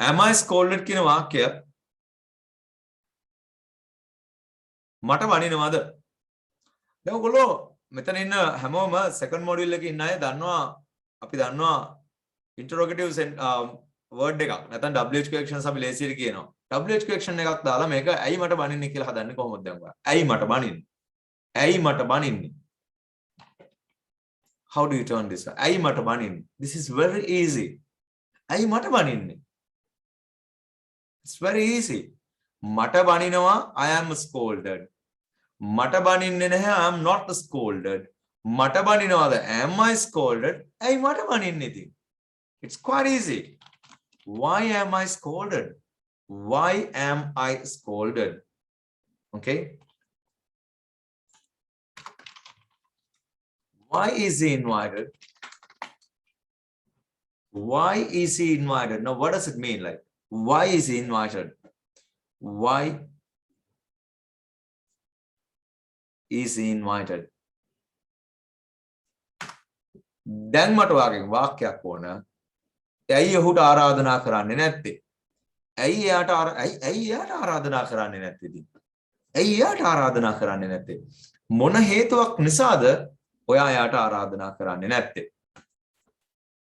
Am I scolded කියන වාක්‍යය මට වනිනවද? දැන් ඔයගොල්ලෝ මෙතන ඉන්න හැමෝම second module එකේ ඉන්න අය දන්නවා අපි දන්නවා interrogative word එකක් නැත්නම් WH questions අපි ලේසියට කියනවා. WH question එකක් දාලා මේක ඇයි මට බනින්නේ කියලා හදන්නේ කොහොමද දැන් ඔයා? ඇයි මට බනින්නේ? ඇයි මට බනින්නේ? How do you turn this? ඇයි මට බනින්නේ? This is very easy. ඇයි මට බනින්නේ? It's very easy. මට බනිනවා I am scolded. මට බනින්නේ නැහැ I am not scolded. මට බනිනවාද am I scolded? ඇයි මට බනින්නේ ඉතින්? It's quite easy. Why am I scolded? Why am I scolded? Okay. Why is he invited? Why is he invited? Now, what does it mean? Like, why is he invited? Why is he invited? දැන් මට වාක්‍යයක් ඕන. ඇයි ඔහුට ආරාධනා කරන්නේ නැත්තේ? ඇයි එයාට ආරාධනා කරන්නේ නැත්තේ ඉතින්? ඇයි එයාට ආරාධනා කරන්නේ නැත්තේ? මොන හේතුවක් නිසාද ඔයා එයාට ආරාධනා කරන්නේ නැත්තේ?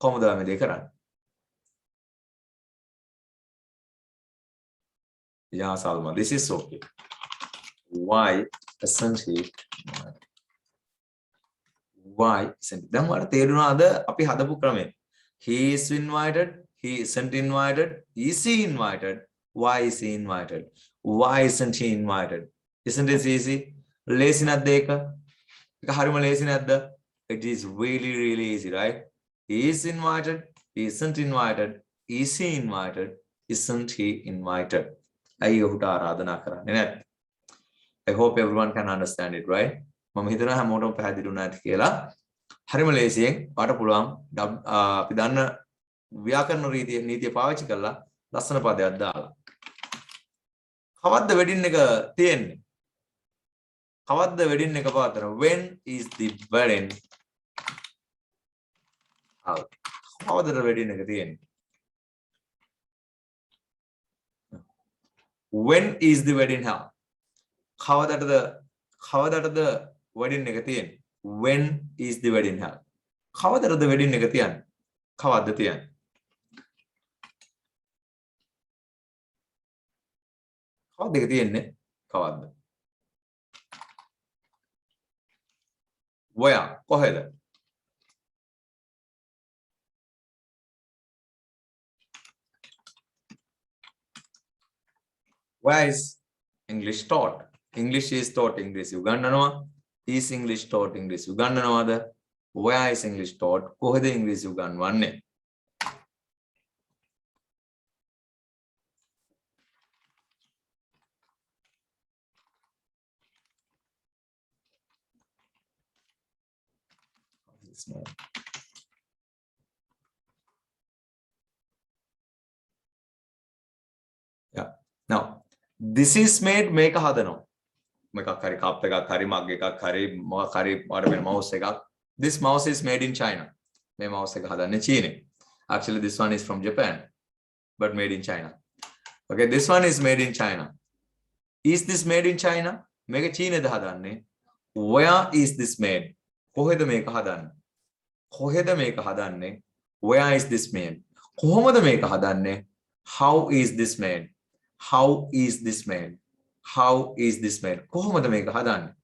කොහොමද මේ දේ කරන්නේ? Yeah, Salma, this is okay. Why isn't he? Why isn't he? දැන් ඔයාලට තේරුණාද අපි හදපු ක්‍රමය? He is invited, he isn't invited, is he invited, why is he invited, why isn't he invited? Isn't it easy? Lazy නැද්ද ඒක? ඒක හරිම lazy නැද්ද? It is really easy, right? He is invited, he isn't invited, is he invited, isn't he invited? ඇයි ඔහුට ආරාධනා කරන්නේ නැත්තේ? I hope everyone can understand it, right? මම හිතනවා හැමෝටම පැහැදිලි වුණා ඇති කියලා. හරිම ලේසියෙන් ඔයාලට පුළුවන් අපි දන්න ව්‍යාකරණ නීතිය පාවිච්චි කරලා ලස්සන පදයක් දාලා. කවද්ද වෙඩින් එක තියෙන්නේ? කවද්ද වෙඩින් එක පාතන? When is the wedding? කවදද වෙඩින් එක තියෙන්නේ? When is the wedding held? කවදටද wedding එක තියෙන්නේ? When is the wedding held? කවදටද wedding එක තියන්නේ? කවද්ද තියන්නේ? කවද්ද එක තියන්නේ? කවද්ද? Where? කොහෙද? Where is English taught? English is taught English උගන්වනවා. Is English taught English උගන්වනවාද? Where is English taught? කොහෙද English උගන්වන්නේ? Yeah. Now, this is made මේක හදනවා. මේකක් හරි කප් එකක් හරි මග් එකක් හරි මොකක් හරි වඩ වෙන mouse එකක්. This mouse is made in China. මේ mouse එක හදන්නේ චීනේ. Actually this one is from Japan but made in China. Okay, this one is made in China. Is this made in China? මේක චීනේද හදන්නේ? Where is this made? කොහෙද මේක හදන්නේ? කොහෙද මේක හදන්නේ? Where is this made? කොහොමද මේක හදන්නේ? How is this made? How is this made? How is this made? කොහොමද මේක හදන්නේ?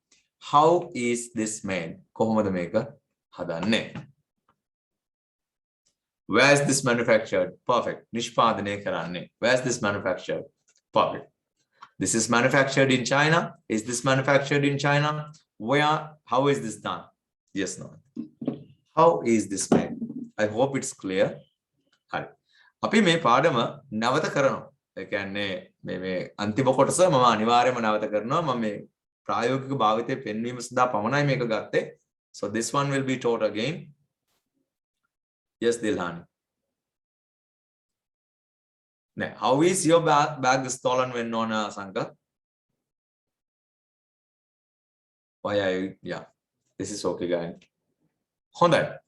How is this made? කොහොමද මේක හදන්නේ? Where is this manufactured? Perfect. නිෂ්පාදනය කරන්නේ. Where is this manufactured? Perfect. This is manufactured in China. Is this manufactured in China? Where? How is this done? Yes, no. How is this made? I hope it's clear. හරි. අපි මේ පාඩම නැවත කරනවා. ඒ කියන්නේ මේ අන්තිම කොටස මම අනිවාර්යයෙන්ම නැවත කරනවා. මම මේ ප්‍රායෝගික භාවිතයේ පෙන්වීම සඳහා පමණයි මේක ගත්තේ. So this one will be taught again. Yes, Dilhani. Now, how is your bag stolen when on Sanka? Why are you? Yeah, this is okay, guys. හොඳයි.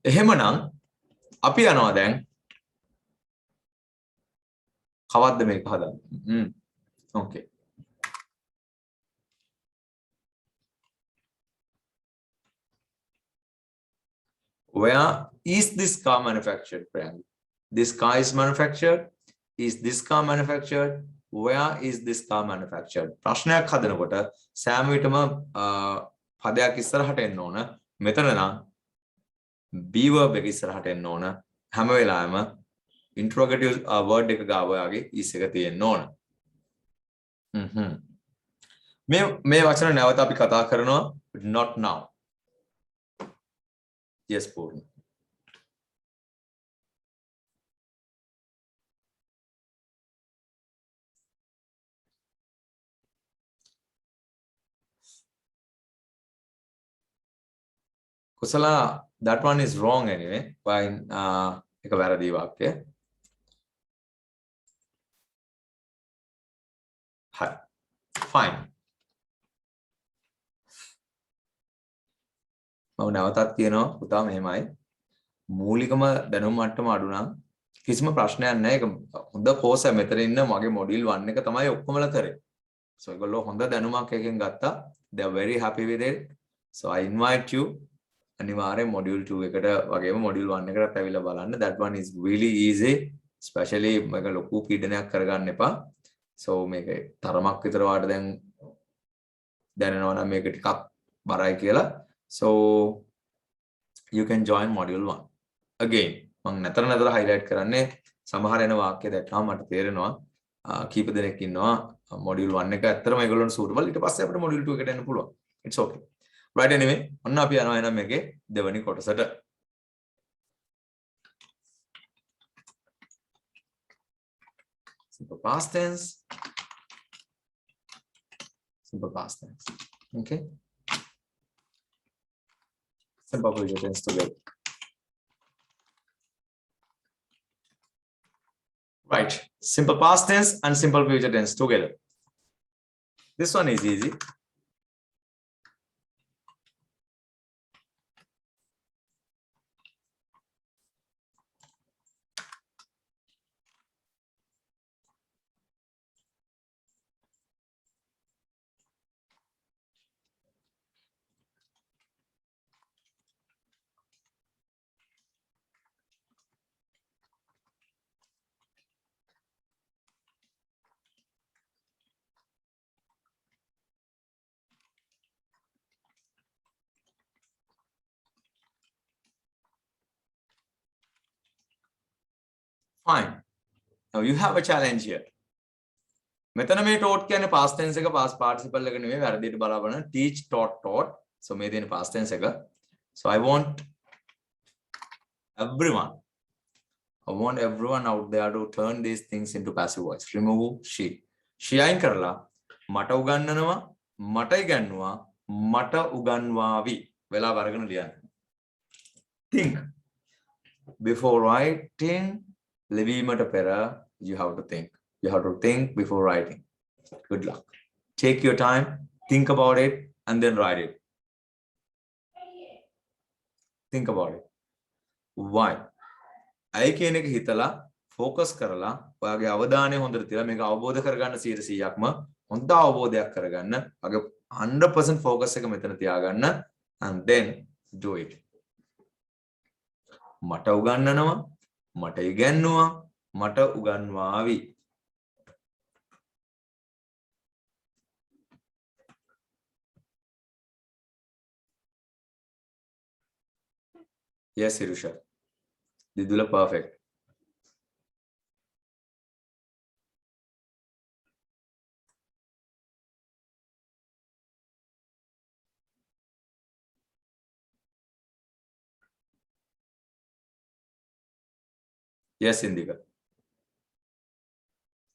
එහෙමනම් අපි යනවා දැන් කවද්ද මේක හදන්නේ? Okay. Where is this car manufactured, Priyanka? This car is manufactured. Is this car manufactured? where is this car manufactured? ප්‍රශ්නයක් හදනකොට සෑම විටම පදයක් ඉස්සරහට එන්න ඕන. මෙතන නම් be verb එක ඉස්සරහට එන්න ඕන. හැම වෙලාවෙම interrogative word එක ගාව යාගේ is එක තියෙන්න ඕන. මේ වචන නැවත අපි කතා කරනවා not now. yes Purna. Kusala, that one is wrong anyway. Fine. එක වැරදි වාක්‍යය. හරි. Fine. මම නැවතත් කියනවා පුතා මෙහෙමයි. මූලිකම දැනුම මට්ටම අඩු නම් කිසිම ප්‍රශ්නයක් නැහැ. ඒක හොඳ කෝස් එක මෙතන ඉන්න මගේ මොඩියුල් 1 එක තමයි ඔක්කොමලා කරේ. So ඒගොල්ලෝ හොඳ දැනුමක් එකෙන් ගත්තා. They are very happy with it. So I invite you අනිවාර්යෙන් මොඩියුල් 2 එකට වගේම මොඩියුල් 1 එකටත් ඇවිල්ලා බලන්න. That one is really easy. Especially මේක ලොකු පීඩනයක් කරගන්න එපා. So මේක තරමක් විතර වාට දැන් දැනෙනවා නම් මේක ටිකක් බරයි කියලා. So you can join module 1. Again, මම නතර highlight කරන්නේ සමහර එන වාක්‍ය දැක්කම මට තේරෙනවා කීප දෙනෙක් ඉන්නවා module 1 එක ඇත්තටම ඒගොල්ලන්ට suitable. ඊට පස්සේ අපිට module 2 එකට එන්න පුළුවන්. It's okay. Right anyway, ඔන්න අපි යනවා එහෙනම් මේකේ දෙවෙනි කොටසට. Simple past tense. Simple past tense. Okay. Simple future tense together. Right. Simple past tense and simple future tense together. This one is easy. Fine. Now you have a challenge here. මෙතන මේ taught කියන්නේ past tense එක past participle එක නෙවෙයි වැරදියට බලාගෙන teach taught. So මේ දෙන past tense එක. So I want everyone out there to turn these things into passive voice. Remove she. She අයින් කරලා මට උගන්වනවා මට ඉගන්වනවා මට උගන්වාවි වෙලාව අරගෙන ලියන්න. Think. Before writing ලිවීමට පෙර you have to think. You have to think before writing. Good luck. Take your time, think about it, and then write it. Think about it. Why? I කියන එක හිතලා focus කරලා ඔයාගේ අවධානය හොඳට තියලා මේක අවබෝධ කරගන්න 100%ක්ම හොඳ අවබෝධයක් කරගන්න. ඔයාගේ 100% focus එක මෙතන තියාගන්න and then do it. මට උගන්වනවා මට ඉගැන්නුවා මට උගන්වාවි. Yes, Irusha. Didula perfect. Yes, Indika.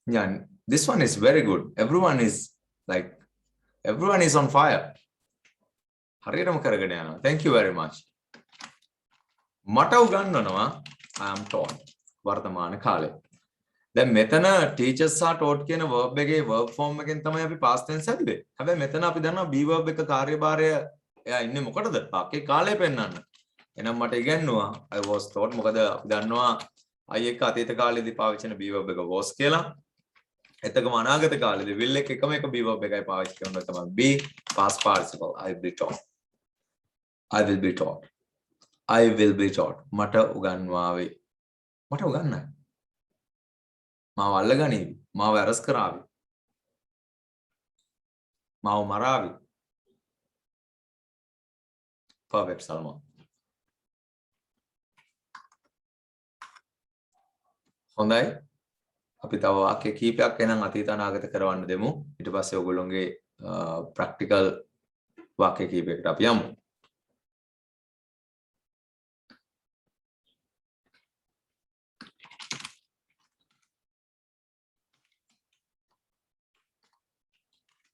Yeah, this one is very good. Everyone is on fire. හරියටම කරගෙන යනවා. Thank you very much. මට උගන්වනවා I am taught වර්තමාන කාලේ. දැන් මෙතන teachers සහ taught කියන verb එකේ verb form එකෙන් තමයි අපි past tense හැදුවේ. හැබැයි මෙතන අපි දන්නවා be verb එක කාර්යභාරය එයා ඉන්නේ මොකටද? අපේ කාලේ පෙන්නන්න. එහෙනම් මට ඉගන්වනවා I was taught මොකද අපි දන්නවා I එක අතීත කාලේදී පාවිච්චි කරන be verb එක was කියලා. එතකම අනාගත කාලේදී will එක එකම එක be verb එකයි පාවිච්චි කරනවා තමයි be past participle I will be taught. I will be taught. I will be taught. මට උගන්වාවේ. මට උගන්නයි. මාව අල්ලගනීවි. මාව ඇරස් කරාවි. මාව මරාවි. Perfect, Salma. හොඳයි. අපි තව වාක්‍ය කීපයක් එනම් අතීත අනාගත කරවන්න දෙමු. ඊට පස්සේ ඔයගොල්ලෝගේ ප්‍රැක්ටිකල් වාක්‍ය කීපයකට අපි යමු.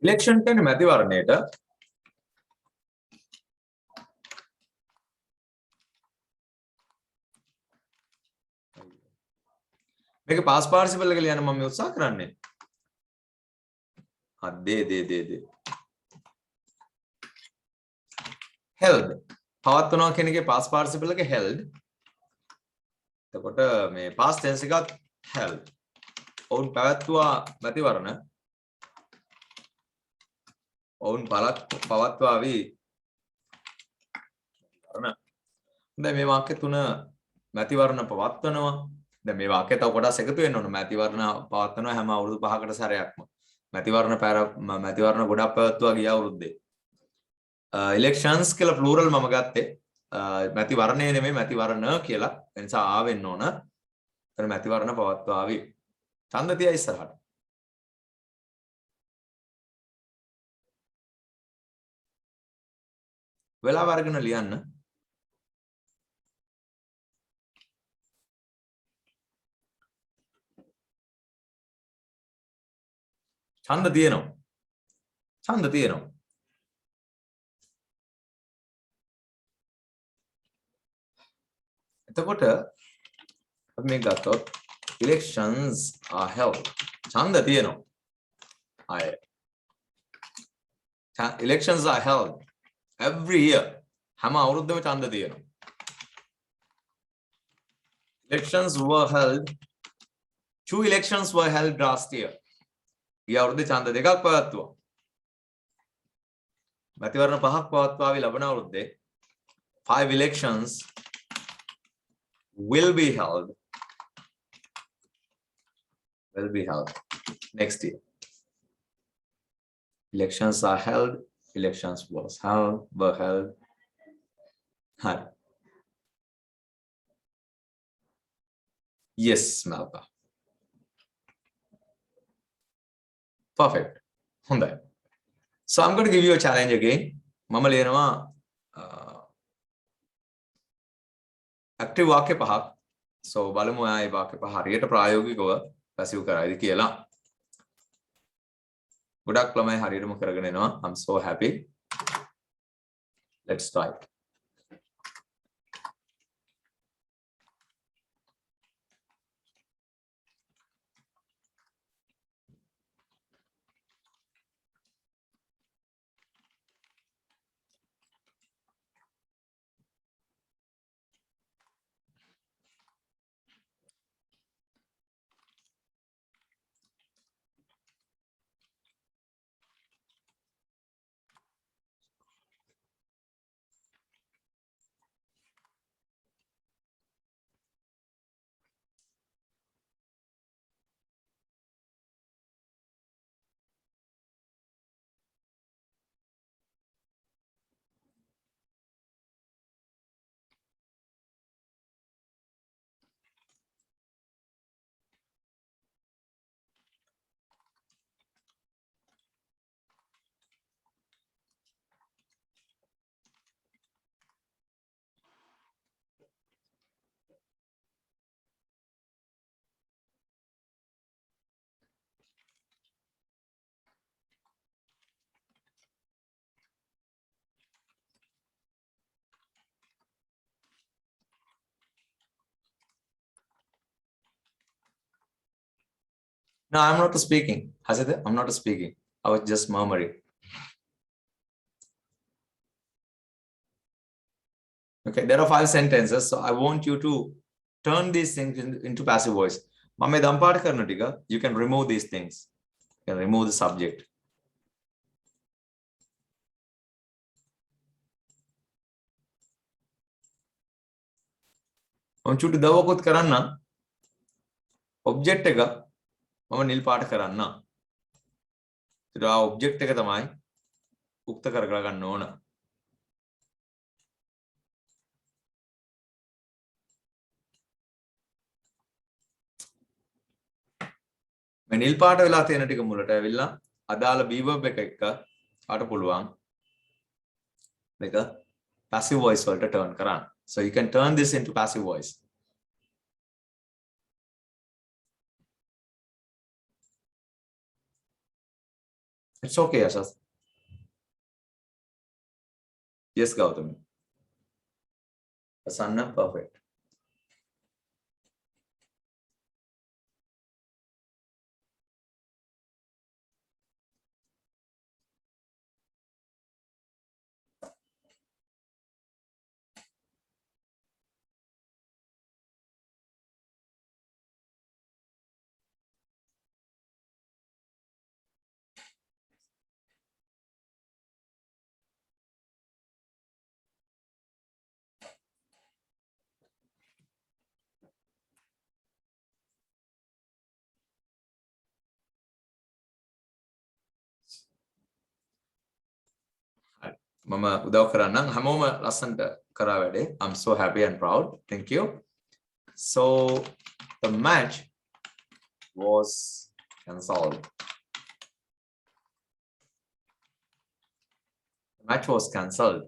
ඉලෙක්ෂන් කියන්නේ මැතිවරණයට මේක පාස් පාර්ටිසිපල් එක ලියන්න මම උත්සාහ කරන්නේ. දේ held පවත්වනවා කියන එකේ පාස් පාර්ටිසිපල් එක held. එතකොට මේ past tense එකත් held. ඔවුන් පැවැත්වුවා මැතිවරණ. ඔවුන් පවත්වාවි. දැන් මේ වාක්‍ය තුන මැතිවරණ පවත්වනවා. දැන් මේ වාක්‍යය තව කොටස් එකතු වෙන්න ඕන. මැතිවරණ පවත්වනවා හැම අවුරුදු 5කට සැරයක්ම. මැතිවරණ ගොඩක් පැවැත්වුවා ගිය අවුරුද්දේ. ඉලෙක්ෂන්ස් කියලා ප්ලූරල් මම ගත්තේ. මැතිවරණය නෙමෙයි මැතිවරණ කියලා. ඒ නිසා ආවෙන්න ඕන. එතන මැතිවරණ පවත්වාවි. ඡන්ද තියා ඉස්සරහට. වෙලාව අරගෙන ලියන්න. ඡන්ද තියෙනවා. ඡන්ද තියෙනවා. එතකොට අපි මේ ගත්තොත් elections are held. ඡන්ද තියෙනවා. අය elections are held every year. හැම අවුරුද්දම ඡන්ද තියෙනවා. Elections were held. 2 elections were held last year. ගිය අවුරුද්දේ ඡන්ද දෙකක් පැවැත්වුවා. මැතිවරණ 5ක් පවත්වාවි ලබන අවුරුද්දේ 5 elections will be held next year. Elections are held. Elections were held. Hi. Yes, Malka. Perfect. හොඳයි. So I'm going to give you a challenge again. මම ලියනවා active වාක්‍ය පහක්. So බලමු ආයේ වාක්‍ය පහ හරියට ප්‍රායෝගිකව පැසිව් කරයිද කියලා. ගොඩක් ළමයි හරියටම කරගෙන එනවා. I'm so happy. Let's try. No, I'm not speaking. Hasida, I'm not speaking. I was just murmuring. Okay, there are 5 sentences, so I want you to turn these things into passive voice. Mame dampad karna tika, you can remove these things. You can remove the subject. මම චුටි දවකුත් කරන්න object එක මම නිල් පාට කරන්න. ඒත් ආ object එක තමයි උක්ත කර ගන්න ඕන. මේ නිල් පාට වෙලා තියෙන ටික මුලට ඇවිල්ලා අදාළ be verb එක එක්ක ආට පුළුවන් මේක passive voice වලට turn කරන්න. So you can turn this into passive voice. It's okay, Ashas. Yes, Gautami. Asanna, perfect. මම උදව් කරන්නම් හැමෝම ලස්සනට කරා වැඩේ. I'm so happy and proud. Thank you. So the match was cancelled. The match was cancelled.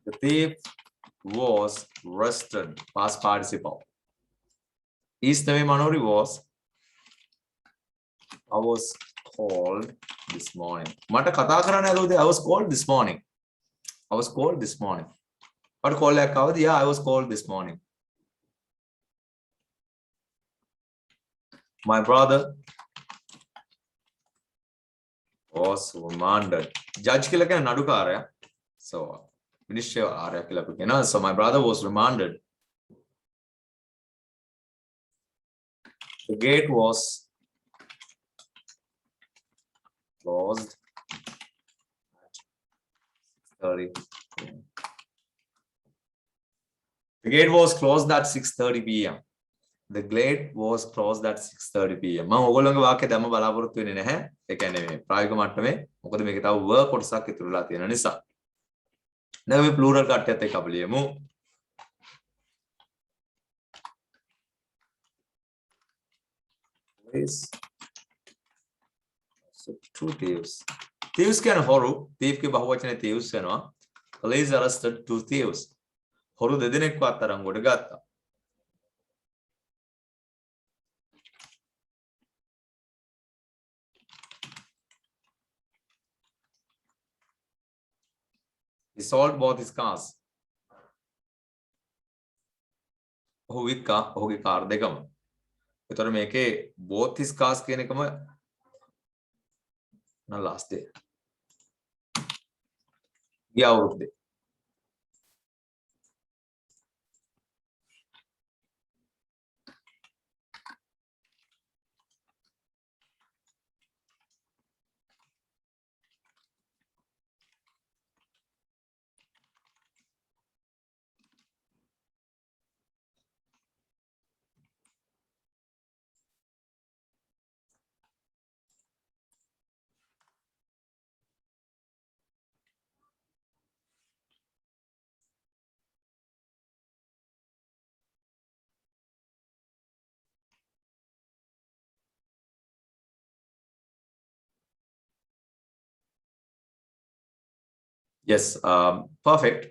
The thief was arrested. Past participle. Is the way Manori was. I was called this morning. මට කතා කරන්න ඇලුවද? I was called this morning. I was called this morning. What call එකක් ආවද? Yeah, I was called this morning. My brother was remanded. Judge කියලා කියන නඩුකාරයා. So විනිශ්චය ආරයා කියලා අපි කියනවා. So my brother was remanded. The gate was closed at 6:30 p.m. The gate was closed at 6:30 p.m. The gate was closed at 6:30 p.m. මම ඔයගොල්ලෝගේ වාක්‍ය දැම්ම බලාපොරොත්තු වෙන්නේ නැහැ. ඒ කියන්නේ මේ ප්‍රායෝගික මට්ටමේ මොකද මේකේ තව verb කොටසක් ඉතුරුලා තියෙන නිසා. දැන් අපි plural කට්ටියත් එක්ක අපි ලියමු. So two thieves. Thieves කියන හොරු. thief के බහුවචනේ thieves වෙනවා. Police arrested two thieves. හොරු දෙදෙනෙක්ව අත්අඩංගුවට ගත්තා. He sold both his cars. ඔහු වික්කා ඔහුගේ කාර් දෙකම. ඒතර මේකේ both his cars කියන එකම last day. ගිය අවුරුද්දේ. Yes, perfect.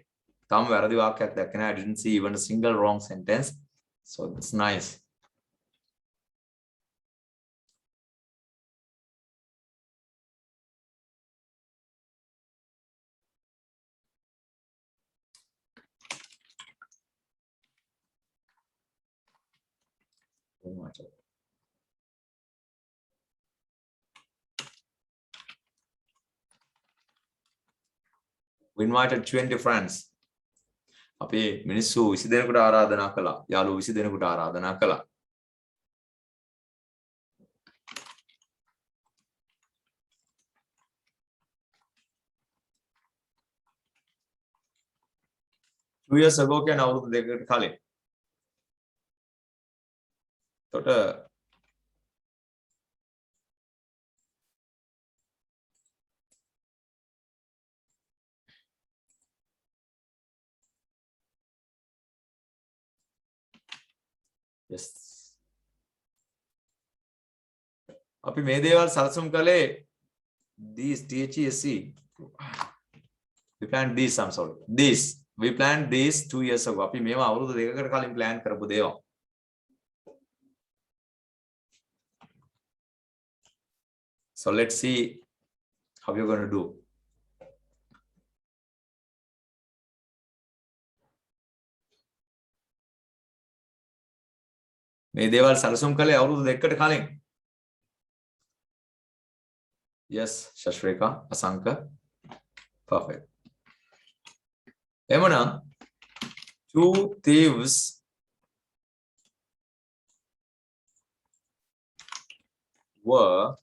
තාම වැරදි වාක්‍යයක් දැක්කේ නැහැ. I didn't see even a single wrong sentence. So it's nice. We invited 20 friends. අපි මිනිස්සු 20 දෙනෙකුට ආරාධනා කළා. යාළුවෝ 20 දෙනෙකුට ආරාධනා කළා. 2 years ago කියන අවුරුදු දෙකකට කලින්. එතකොට yes අපි මේ දේවල් සලසුම් කළේ these THESC we planned this I'm sorry this we planned this 2 years ago අපි මේවා අවුරුදු දෙකකට කලින් plan කරපු දේවල්. So let's see how you're going to do. මේ දේවල් සලසුම් කළේ අවුරුදු දෙකකට කලින්. Yes, Shashreka, Asanka. Perfect. Emana, 2 thieves were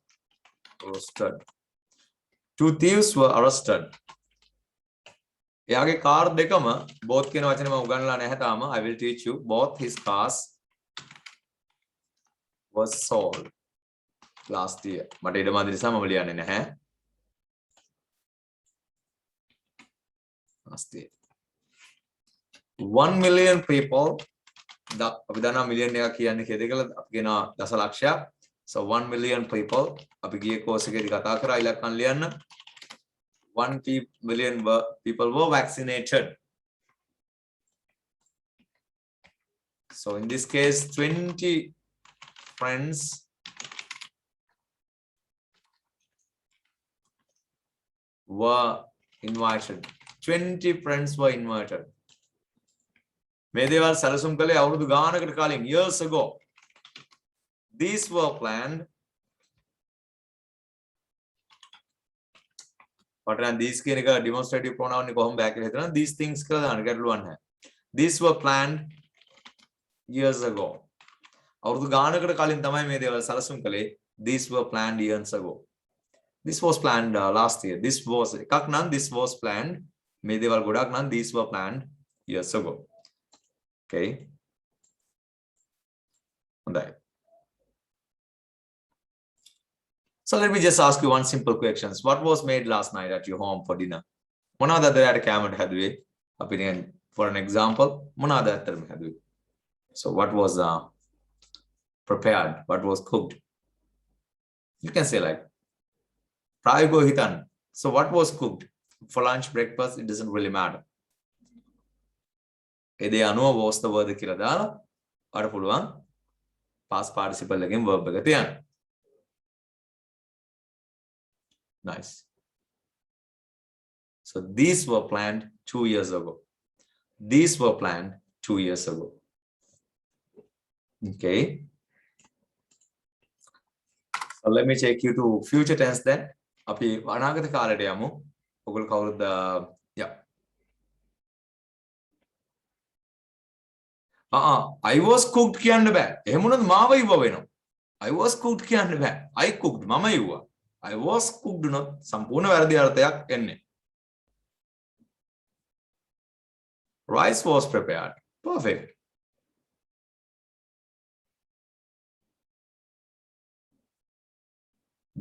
arrested. 2 thieves were arrested. එයාගේ කාර් දෙකම both කියන වචනේ මම උගන්වලා නැහැ තාම. I will teach you. Both his cars was sold last year. මට ඉඩමාදී නිසා මම ලියන්නේ නැහැ. Last year. 1 million people අපි දන්නවා මිලියන් එකක් කියන්නේ කීයද කියලා අපි කියනවා දසලක්ෂයක්. So 1 million people අපි ගියේ course එකේදී කතා කරා ඉලක්කම් ලියන්න. 1 million people were vaccinated. So in this case 20 friends were invited. 20 friends were invited. මේ දේවල් සැලසුම් කළේ අවුරුදු ගානකට කලින් years ago. These were planned. පටන් these කියන එක demonstrative pronoun එක කොහොම බෑ කියලා හිතනවා. These things කියලා දාන්න ගැටලුවක් නැහැ. These were planned years ago. අවුරුදු ගානකට කලින් තමයි මේ දේවල් සැලසුම් කළේ. These were planned years ago. This was planned last year. This was එකක් නම් this was planned. මේ දේවල් ගොඩක් නම් these were planned years ago. Okay. හොඳයි. So let me just ask you one simple question. What was made last night at your home for dinner? මොනවද අද රාත්‍රියේ කෑමට හැදුවේ? අපි නිකන් for an example මොනවද අතටම හැදුවේ? So what was prepared? What was cooked? You can say like ප්‍රායෝගිකව හිතන්න. So what was cooked? For lunch, breakfast, it doesn't really matter. ඒ දේ අනුව was the word කියලා දාලා ඔයාලට පුළුවන් past participle එකෙන් verb එක තියන්න. Nice. So these were planned 2 years ago. These were planned 2 years ago. Okay. So let me take you to future tense then. අපි අනාගත කාලයට යමු. ඔයගොල්ලෝ කවුරුද? Yeah. I was cooked කියන්න බෑ. එහෙම වුණොත් මාව ඉව වෙනවා. I was cooked කියන්න බෑ. I cooked මම ඉව්වා. I was cooked not සම්පූර්ණ වැරදි අර්ථයක් එන්නේ. Rice was prepared. Perfect.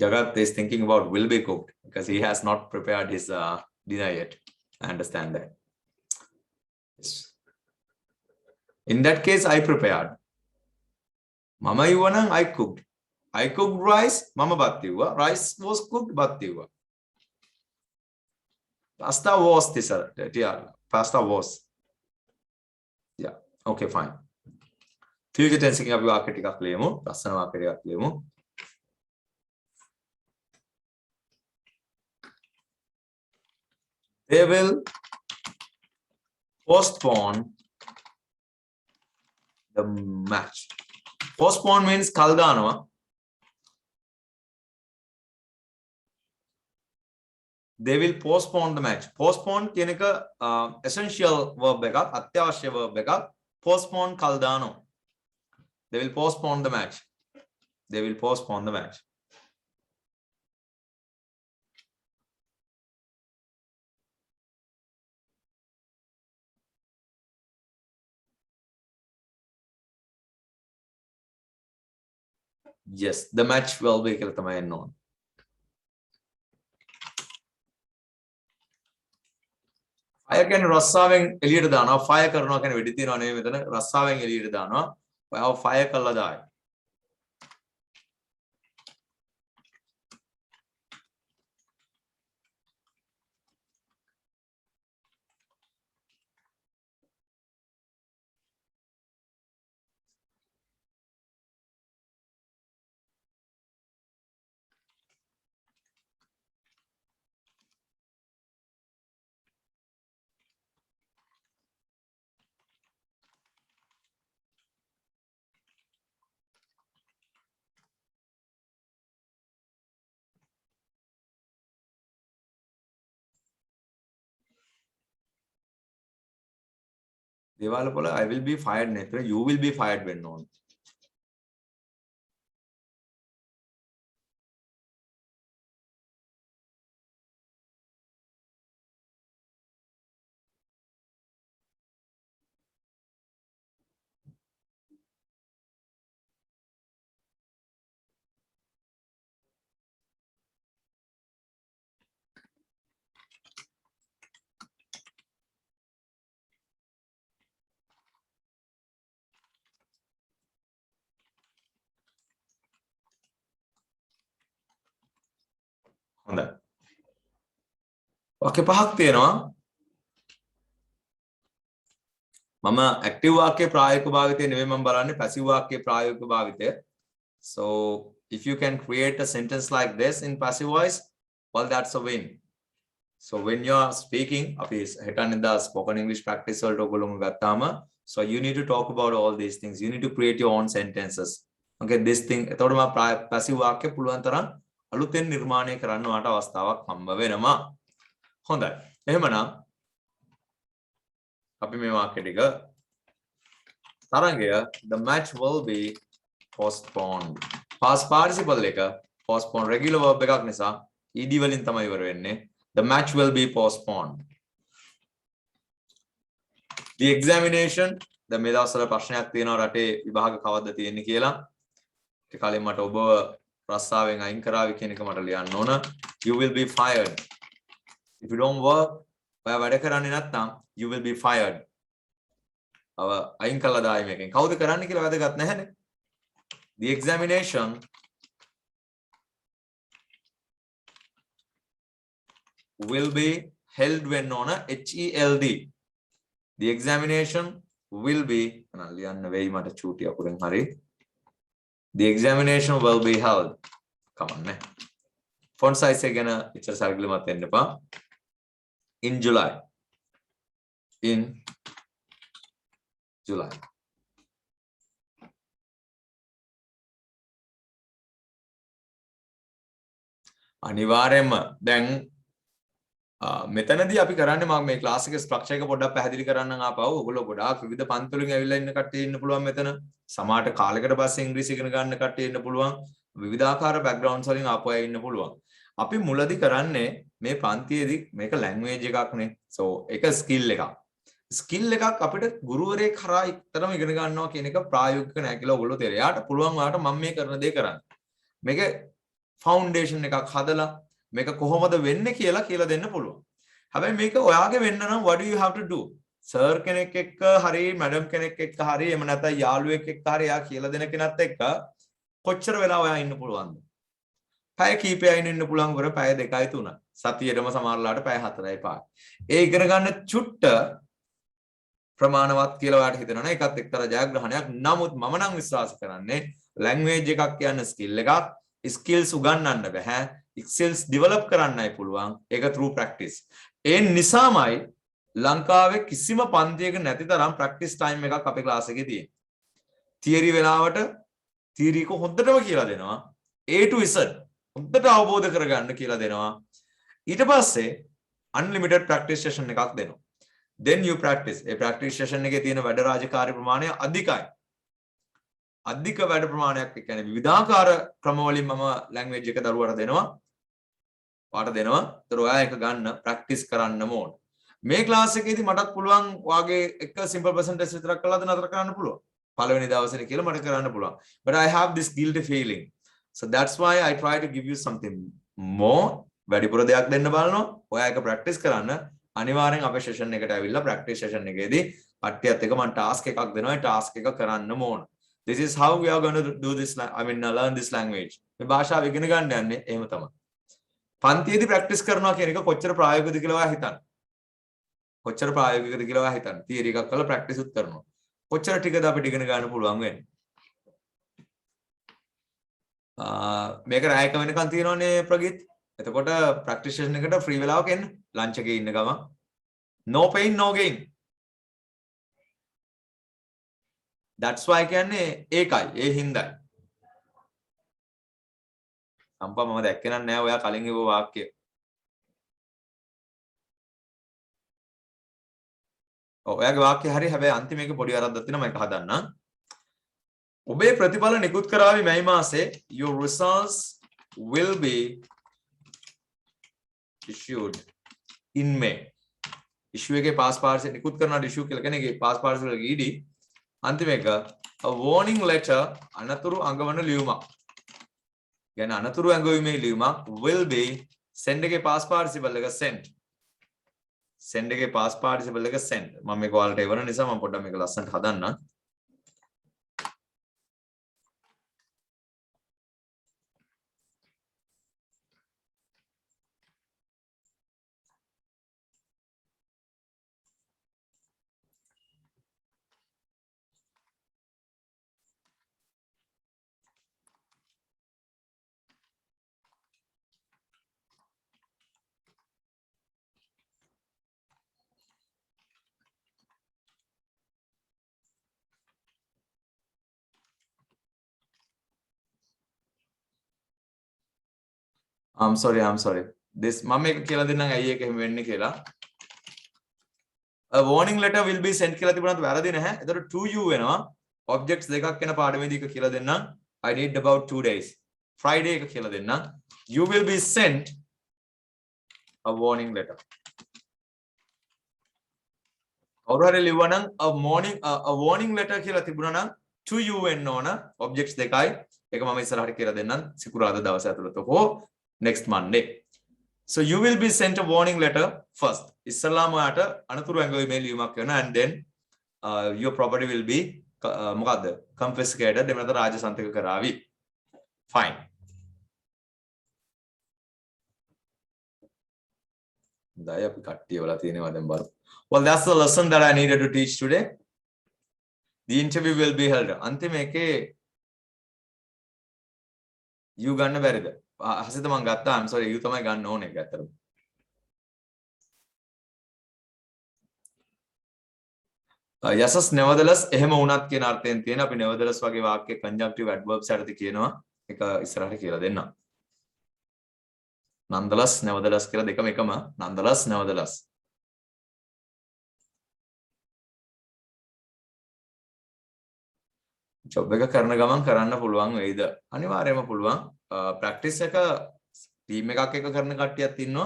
Jagat is thinking about will be cooked because he has not prepared his dinner yet. I understand that. Yes. In that case, I prepared. Mama iwanang I cooked. I cooked rice. Mama battiwa. Rice was cooked battiwa. Pasta was this. Yeah. Pasta was. Yeah. Okay, fine. Future tense එකේ අපි වාක්‍ය ටිකක් ලියමු. ලස්සන වාක්‍ය ටිකක් ලියමු. They will postpone the match. Postpone means කල් දානවා. They will postpone the match. Postpone කියන එක essential verb එකක්, අත්‍යවශ්‍ය verb එකක්. Postpone කල් දානවා. They will postpone the match. They will postpone the match. yes the match will be කියලා තමයි එන්න ඕන. fire කියන්නේ රස්සාවෙන් එළියට දානවා. fire කරනවා කියන්නේ වෙඩි තියනවා නෙවෙයි මෙතන රස්සාවෙන් එළියට දානවා. ඔයාව fire කළා දායි. දේවාල වල I will be fired නෙතර you will be fired වෙන්න ඕන. හොඳයි. වාක්‍ය පහක් තියෙනවා. මම ඇක්ටිව් වාක්‍ය ප්‍රායෝගික භාවිතය නෙවෙයි මම බලන්නේ පැසිව් වාක්‍ය ප්‍රායෝගික භාවිතය. So if you can create a sentence like this in passive voice, well that's a win. So when you are speaking, අපි හිතන්නේ the spoken English practice වලට ඔයගොල්ලෝම ගත්තාම so you need to talk about all these things. You need to create your own sentences. Okay this thing එතකොට මම passive වාක්‍ය පුළුවන් තරම් අලුතෙන් නිර්මාණය කරන්න වාට අවස්ථාවක් හම්බ වෙනවා. හොඳයි. එහෙමනම් අපි මේ වාක්‍ය ටික තරංගය the match will be postponed. past participle එක postpone regular verb එකක් නිසා ed වලින් තමයි ඉවර වෙන්නේ. The match will be postponed. The examination දැන් මේ දවස්වල ප්‍රශ්නයක් තියෙනවා රටේ විභාග කවද්ද තියෙන්නේ කියලා. ඒ කාලේ මට ඔබ රස්සාවෙන් අයින් කරાવી කියන එක මට ලියන්න ඕන. You will be fired. If you don't work, ඔයා වැඩ කරන්නේ නැත්නම් you will be fired. අව අයින් කළා දායි මේකෙන්. කවුද කරන්නේ කියලා වැදගත් නැහැනේ. The examination will be held when on a HELD. The examination will be ලියන්න වෙයි මට චූටි අකුරෙන් හරි. The examination will be held. Come on, ne. Font size again, it's a circle in July. In July. අනිවාර්යයෙන්ම දැන් මෙතනදී අපි කරන්නේ මම මේ ක්ලාස් එකේ ස්ට්‍රක්චර් එක පොඩ්ඩක් පැහැදිලි කරන්නම් ආපහු. ඔයගොල්ලෝ ගොඩාක් විවිධ පන්ති වලින් ඇවිල්ලා ඉන්න කට්ටිය ඉන්න පුළුවන් මෙතන. සමහරට කාලයකට පස්සේ ඉංග්‍රීසි ඉගෙන ගන්න කට්ටිය ඉන්න පුළුවන්. විවිධාකාර බෑග්ග්‍රවුන්ඩ්ස් වලින් ආපු අය ඉන්න පුළුවන්. අපි මුලදී කරන්නේ මේ පන්තියේදී මේක ලැන්ග්වේජ් එකක්නේ. so ඒක ස්කිල් එකක්. ස්කිල් එකක් අපිට ගුරුවරයෙක් කරා ඉතරම ඉගෙන ගන්නවා කියන එක ප්‍රායෝගික නෑ කියලා ඔයගොල්ලෝ තේරෙයි. යාට පුළුවන් වාට මම මේ කරන දේ කරන්න. මේක ෆවුන්ඩේෂන් එකක් හදලා මේක කොහොමද වෙන්නේ කියලා දෙන්න පුළුවන්. හැබැයි මේක ඔයාගේ වෙන්න නම් what do you have to do? Sir කෙනෙක් එක්ක හරි මැඩම් කෙනෙක් එක්ක හරි එහෙම නැත්නම් යාළුවෙක් එක්ක හරි යා කියලා දෙන කෙනත් එක්ක කොච්චර වෙලා ඔයා ඉන්න පුළුවන්ද? පැය කීපයකින් ඉන්න පුළුවන් වර පැය 2යි 3යි. සතියේදම සමහරලාට පැය 4යි 5යි. ඒ ඉගෙන ගන්න චුට්ට ප්‍රමාණවත් කියලා ඔයාට හිතෙනවා නේ. ඒකත් එක්තරා ජයග්‍රහණයක්. නමුත් මම නම් විශ්වාස කරන්නේ ලැන්ග්වේජ් එකක් කියන්නේ ස්කිල් එකක්. ස්කිල්ස් උගන්වන්න බෑ. ස්කිල්ස් ඩෙවලොප් කරන්නයි පුළුවන්. ඒක through practice. ඒ නිසාමයි ලංකාවේ කිසිම පන්තියක නැති තරම් ප්‍රැක්ටිස් ටයිම් එකක් අපේ ක්ලාස් එකේ තියෙනවා. තියරි වෙලාවට තියරි එක හොඳටම කියලා දෙනවා. A to Z හොඳට අවබෝධ කරගන්න කියලා දෙනවා. ඊට පස්සේ unlimited practice session එකක් දෙනවා. then you practice. A practice session එකේ තියෙන වැඩ රාජකාරී ප්‍රමාණය අධිකයි. අධික වැඩ ප්‍රමාණයක් ඒ කියන්නේ විවිධාකාර ක්‍රම වලින් මම ලැන්ග්වේජ් එක දරුවට දෙනවා. පාට දෙනවා. ඒතර ඔයා එක ගන්න ප්‍රැක්ටිස් කරන්නම ඕන. මේ ක්ලාස් එකේදී මටත් පුළුවන් වාගේ එක සිම්පල් පර්සන්ටේජ් විතරක් කළාද නතර කරන්න පුළුවන්. පළවෙනි දවසේ කියලා මට කරන්න පුළුවන්. But I have this guilty feeling. So that's why I try to give you something more. වැඩිපුර දෙයක් දෙන්න බලනවා. ඔයා ඒක ප්‍රැක්ටිස් කරන්න. අනිවාර්යෙන් අපේ සෙෂන් එකට ඇවිල්ලා ප්‍රැක්ටිස් සෙෂන් එකේදී කට්ටියත් එක්ක මම ටාස්ක් එකක් දෙනවා. ඒ ටාස්ක් එක කරන්නම ඕන. This is how we are going to do this. I mean learn this language. මේ භාෂාව ඉගෙන ගන්න යන්නේ එහෙම තමයි. පන්තියේදී ප්‍රැක්ටිස් කරනවා කියන එක කොච්චර ප්‍රායෝගිකද කියලා ඔයා හිතන්න. කොච්චර ප්‍රායෝගිකද කියලා ඔයා හිතන්න. තියරි එකක් කරලා ප්‍රැක්ටිස් උත් කරනවා. කොච්චර ටිකද අපිට ඉගෙන ගන්න පුළුවන් වෙන්නේ. මේක රැයක වෙනකන් තියෙනවනේ ප්‍රගීත්. එතකොට ප්‍රැක්ටිස් සෙෂන් එකට ෆ්‍රී වෙලාවක එන්න. ලන්ච් එකේ ඉන්න ගමන්. No pain no gain. That's why කියන්නේ ඒකයි. ඒ හින්දායි. සම්පා මම දැක්කේ නෑ ඔයා කලින් කිව්ව වාක්‍යය. ඔයාගේ වාක්‍යය හරි. හැබැයි අන්තිම එක පොඩි වරද්දක් තියෙනවා මම ඒක හදන්නම්. ඔබේ ප්‍රතිඵල නිකුත් කරાવી මේ මාසේ your results will be issued in May. issue එකේ pass parcel නිකුත් කරනවා issue කියලා කියන්නේ ඒකේ pass parcel වල ED අන්තිම එක a warning letter අනතුරු අඟවන ලියුමක්. කියන්නේ අනතුරු අඟවීමේ ලියුමක් will be send එකේ pass participle එක sent. send එකේ pass participle එක sent. මම මේක ඔයාලට එවන නිසා මම පොඩ්ඩක් මේක ලස්සනට හදන්නම්. I'm sorry. This මම මේක කියලා දෙන්නම් ඇයි ඒක එහෙම වෙන්නේ කියලා. A warning letter will be sent කියලා තිබුණාත් වැරදි නැහැ. එතකොට to you වෙනවා. Objects දෙකක් වෙන පාඩමේදී එක කියලා දෙන්නම්. I need about 2 days. Friday එක කියලා දෙන්නම්. You will be sent a warning letter. කවුරු හරි ලිව්වනම් a warning letter කියලා තිබුණා නම් to you වෙන්න ඕන. Objects දෙකයි. ඒක මම ඉස්සරහට කියලා දෙන්නම්. සිකුරාදා දවස ඇතුළත හෝ next Monday. So you will be sent a warning letter first. ඉස්සලාම ඔයාට අනතුරු ඇඟවීමේ ලියුමක් වෙනවා and then your property will be මොකද්ද confiscated එමෙන්නත රාජසන්තක කරાવી. Fine. දැන් අපි කට්ටිය වල තියෙනවා දැන් බලමු. Well, that's the lesson that I needed to teach today. The interview will be held. අන්තිම එකේ you ගන්න බැරිද? හසිත මම ගත්තා. I'm sorry. you තමයි ගන්න ඕනේ ඒක ඇත්තටම. Yes, nevertheless එහෙම වුණත් කියන අර්ථයෙන් තියෙන අපි nevertheless වගේ වාක්‍ය conjunctive adverbs යටතේ කියනවා. ඒක ඉස්සරහට කියලා දෙන්නම්. nonetheless nevertheless කියලා දෙකම එකම. nonetheless nevertheless. job එක කරන ගමන් කරන්න පුළුවන් වෙයිද? අනිවාර්යයෙන්ම පුළුවන්. practice එක team එකක් එක කරන කට්ටියක් ඉන්නවා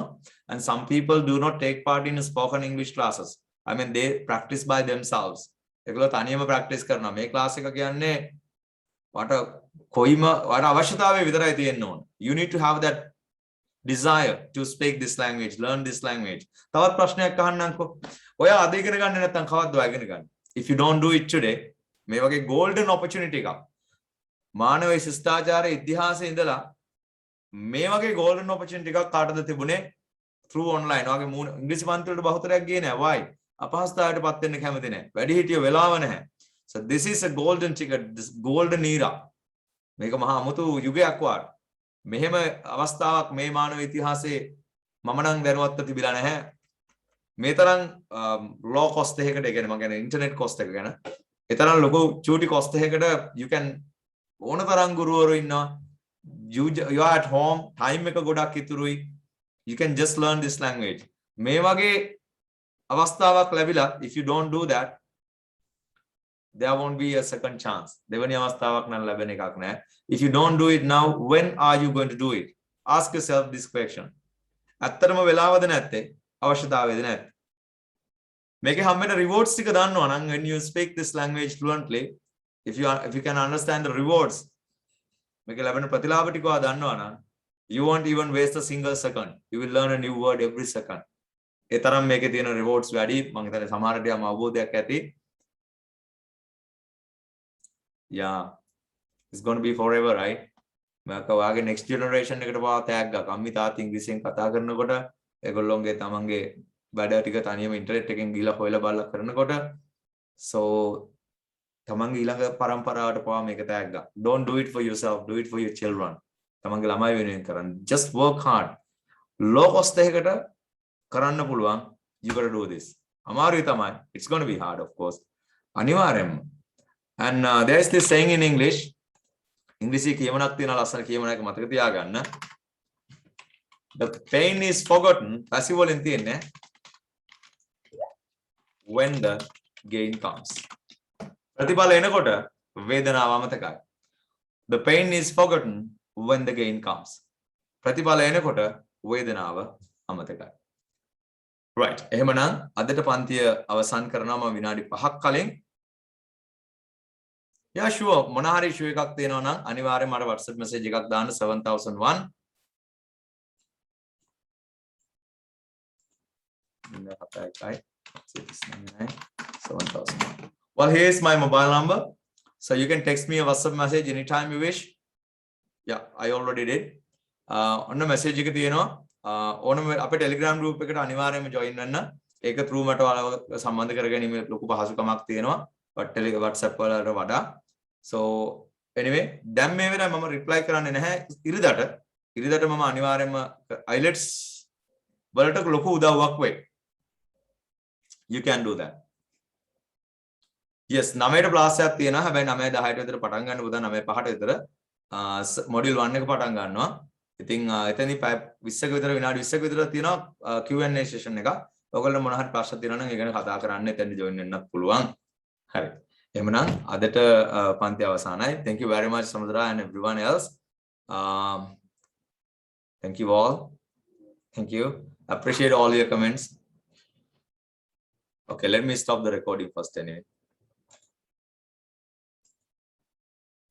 and some people do not take part in spoken English classes. I mean they practice by themselves. ඒගොල්ලෝ තනියම practice කරනවා. මේ class එක කියන්නේ වට අවශ්‍යතාවය විතරයි තියෙන්න ඕන. You need to have that desire to speak this language, learn this language. තවත් ප්‍රශ්නයක් අහන්නම්කෝ. ඔයා අද ඉගෙන ගන්න නැත්නම් කවද්ද ඔයා ඉගෙන ගන්න? If you don't do it today, මේ වගේ golden opportunity එකක්. මානව ශිෂ්ටාචාරයේ ඉතිහාසයේ ඉඳලා මේ වගේ golden opportunity එකක් කාටද තිබුණේ through online. ඔයාගේ ඉංග්‍රීසි පන්ති වලට බහුතරයක් ගියේ නැහැ. why? අපහසුතාවයටපත් වෙන්න කැමති නැහැ. වැඩි හිටියෝ වෙලාව නැහැ. So this is a golden ticket, this golden era. මේක මහා අමුතු යුගයක් වාට. මෙහෙම අවස්ථාවක් මේ මානව ඉතිහාසයේ මම නම් දැනුවත්ව තිබිලා නැහැ. මේ තරම් low cost එකකට, ඒ කියන්නේ මම කියන්නේ internet cost එක ගැන. ඒ තරම් ලොකු චූටි cost එකකට you can ඕන තරම් ගුරුවරු ඉන්නවා. You are at home, time එක ගොඩක් ඉතුරුයි. You can just learn this language. මේ වගේ අවස්ථාවක් ලැබිලා if you don't do that, there won't be a second chance. දෙවෙනි අවස්ථාවක් නම් ලැබෙන එකක් නෑ. If you don't do it now, when are you going to do it? Ask yourself this question. ඇත්තටම වෙලාවද නැත්තේ? අවශ්‍යතාවයද නැත්තේ? මේකේ හැම වෙලේම rewards ටික දාන්නවා නම් when you speak this language fluently, if you can understand the rewards, මේක ලැබෙන ප්‍රතිලාභ ටික ඔයා දන්නවා නම් you won't even waste a single second. You will learn a new word every second. ඒ තරම් මේකේ තියෙන rewards වැඩි. මම හිතන්නේ සමහරට යම් අවබෝධයක් ඇති. Yeah, it's going to be forever, right? මම ඔයාගේ next generation එකට පාව තෑග්ගක්. අම්මි තාත්ති ඉංග්‍රීසියෙන් කතා කරනකොට ඒගොල්ලොන්ගේ තමන්ගේ වැඩ ටික තනියම ඉන්ටර්නෙට් එකෙන් ගිහලා හොයලා බලලා කරනකොට so තමන්ගේ ඊළඟ පරම්පරාවට පාව මේක තෑග්ගක්. Don't do it for yourself, do it for your children. තමන්ගේ ළමයි වෙනුවෙන් කරන්න. Just work hard. low cost එකකට කරන්න පුළුවන්. You got to do this. අමාරුයි තමයි. It's going to be hard, of course. අනිවාර්යයෙන්ම. And there is this saying in English. ඉංග්‍රීසි කියමනක් තියෙනවා ලස්සන කියමනක් මතක තියාගන්න. The pain is forgotten. passive වලින් තියෙන්නේ when the gain comes. ප්‍රතිඵල එනකොට වේදනාව අමතකයි. The pain is forgotten when the gain comes. ප්‍රතිඵල එනකොට වේදනාව අමතකයි. Right. එහෙමනම් අදට පන්තිය අවසන් කරනවා මම විනාඩි 5ක් කලින්. Yeah, sure. මොන හරි issue එකක් තියෙනවා නම් අනිවාර්යයෙන් මට WhatsApp message එකක් දාන්න 7001. Well, here's my mobile number. So you can text me a WhatsApp message anytime you wish. Yeah, I already did. ඔන්න message එක තියෙනවා. ඕනම අපේ Telegram group එකට අනිවාර්යයෙන්ම join වෙන්න. ඒක through මට ඔයාලව සම්බන්ධ කරගැනීම ලොකු පහසුකමක් තියෙනවා. WhatsApp වලට වඩා. So anyway, දැන් මේ වෙලාවේ මම reply කරන්නේ නැහැ. ඉරිදට මම අනිවාර්යයෙන්ම IELTS වලට ලොකු උදව්වක් වෙයි. You can do that. Yes, 9ට class එකක් තියෙනවා. හැබැයි 9:10ට විතර පටන් ගන්න පුතා 9:05ට විතර module 1 එක පටන් ගන්නවා. ඉතින් එතනදී 20ක විතර විනාඩි 20ක විතර තියෙනවා Q&A session එක. ඔයගොල්ලෝ මොන හරි ප්‍රශ්න තියෙනවා නම් ඒ ගැන කතා කරන්න එතනදී join වෙන්නත් පුළුවන්. හරි. එහෙමනම් අදට පන්ති අවසానයි. Thank you very much Samudra and everyone else. Thank you all. Thank you. Appreciate all your comments. Okay, let me stop the recording first anyway.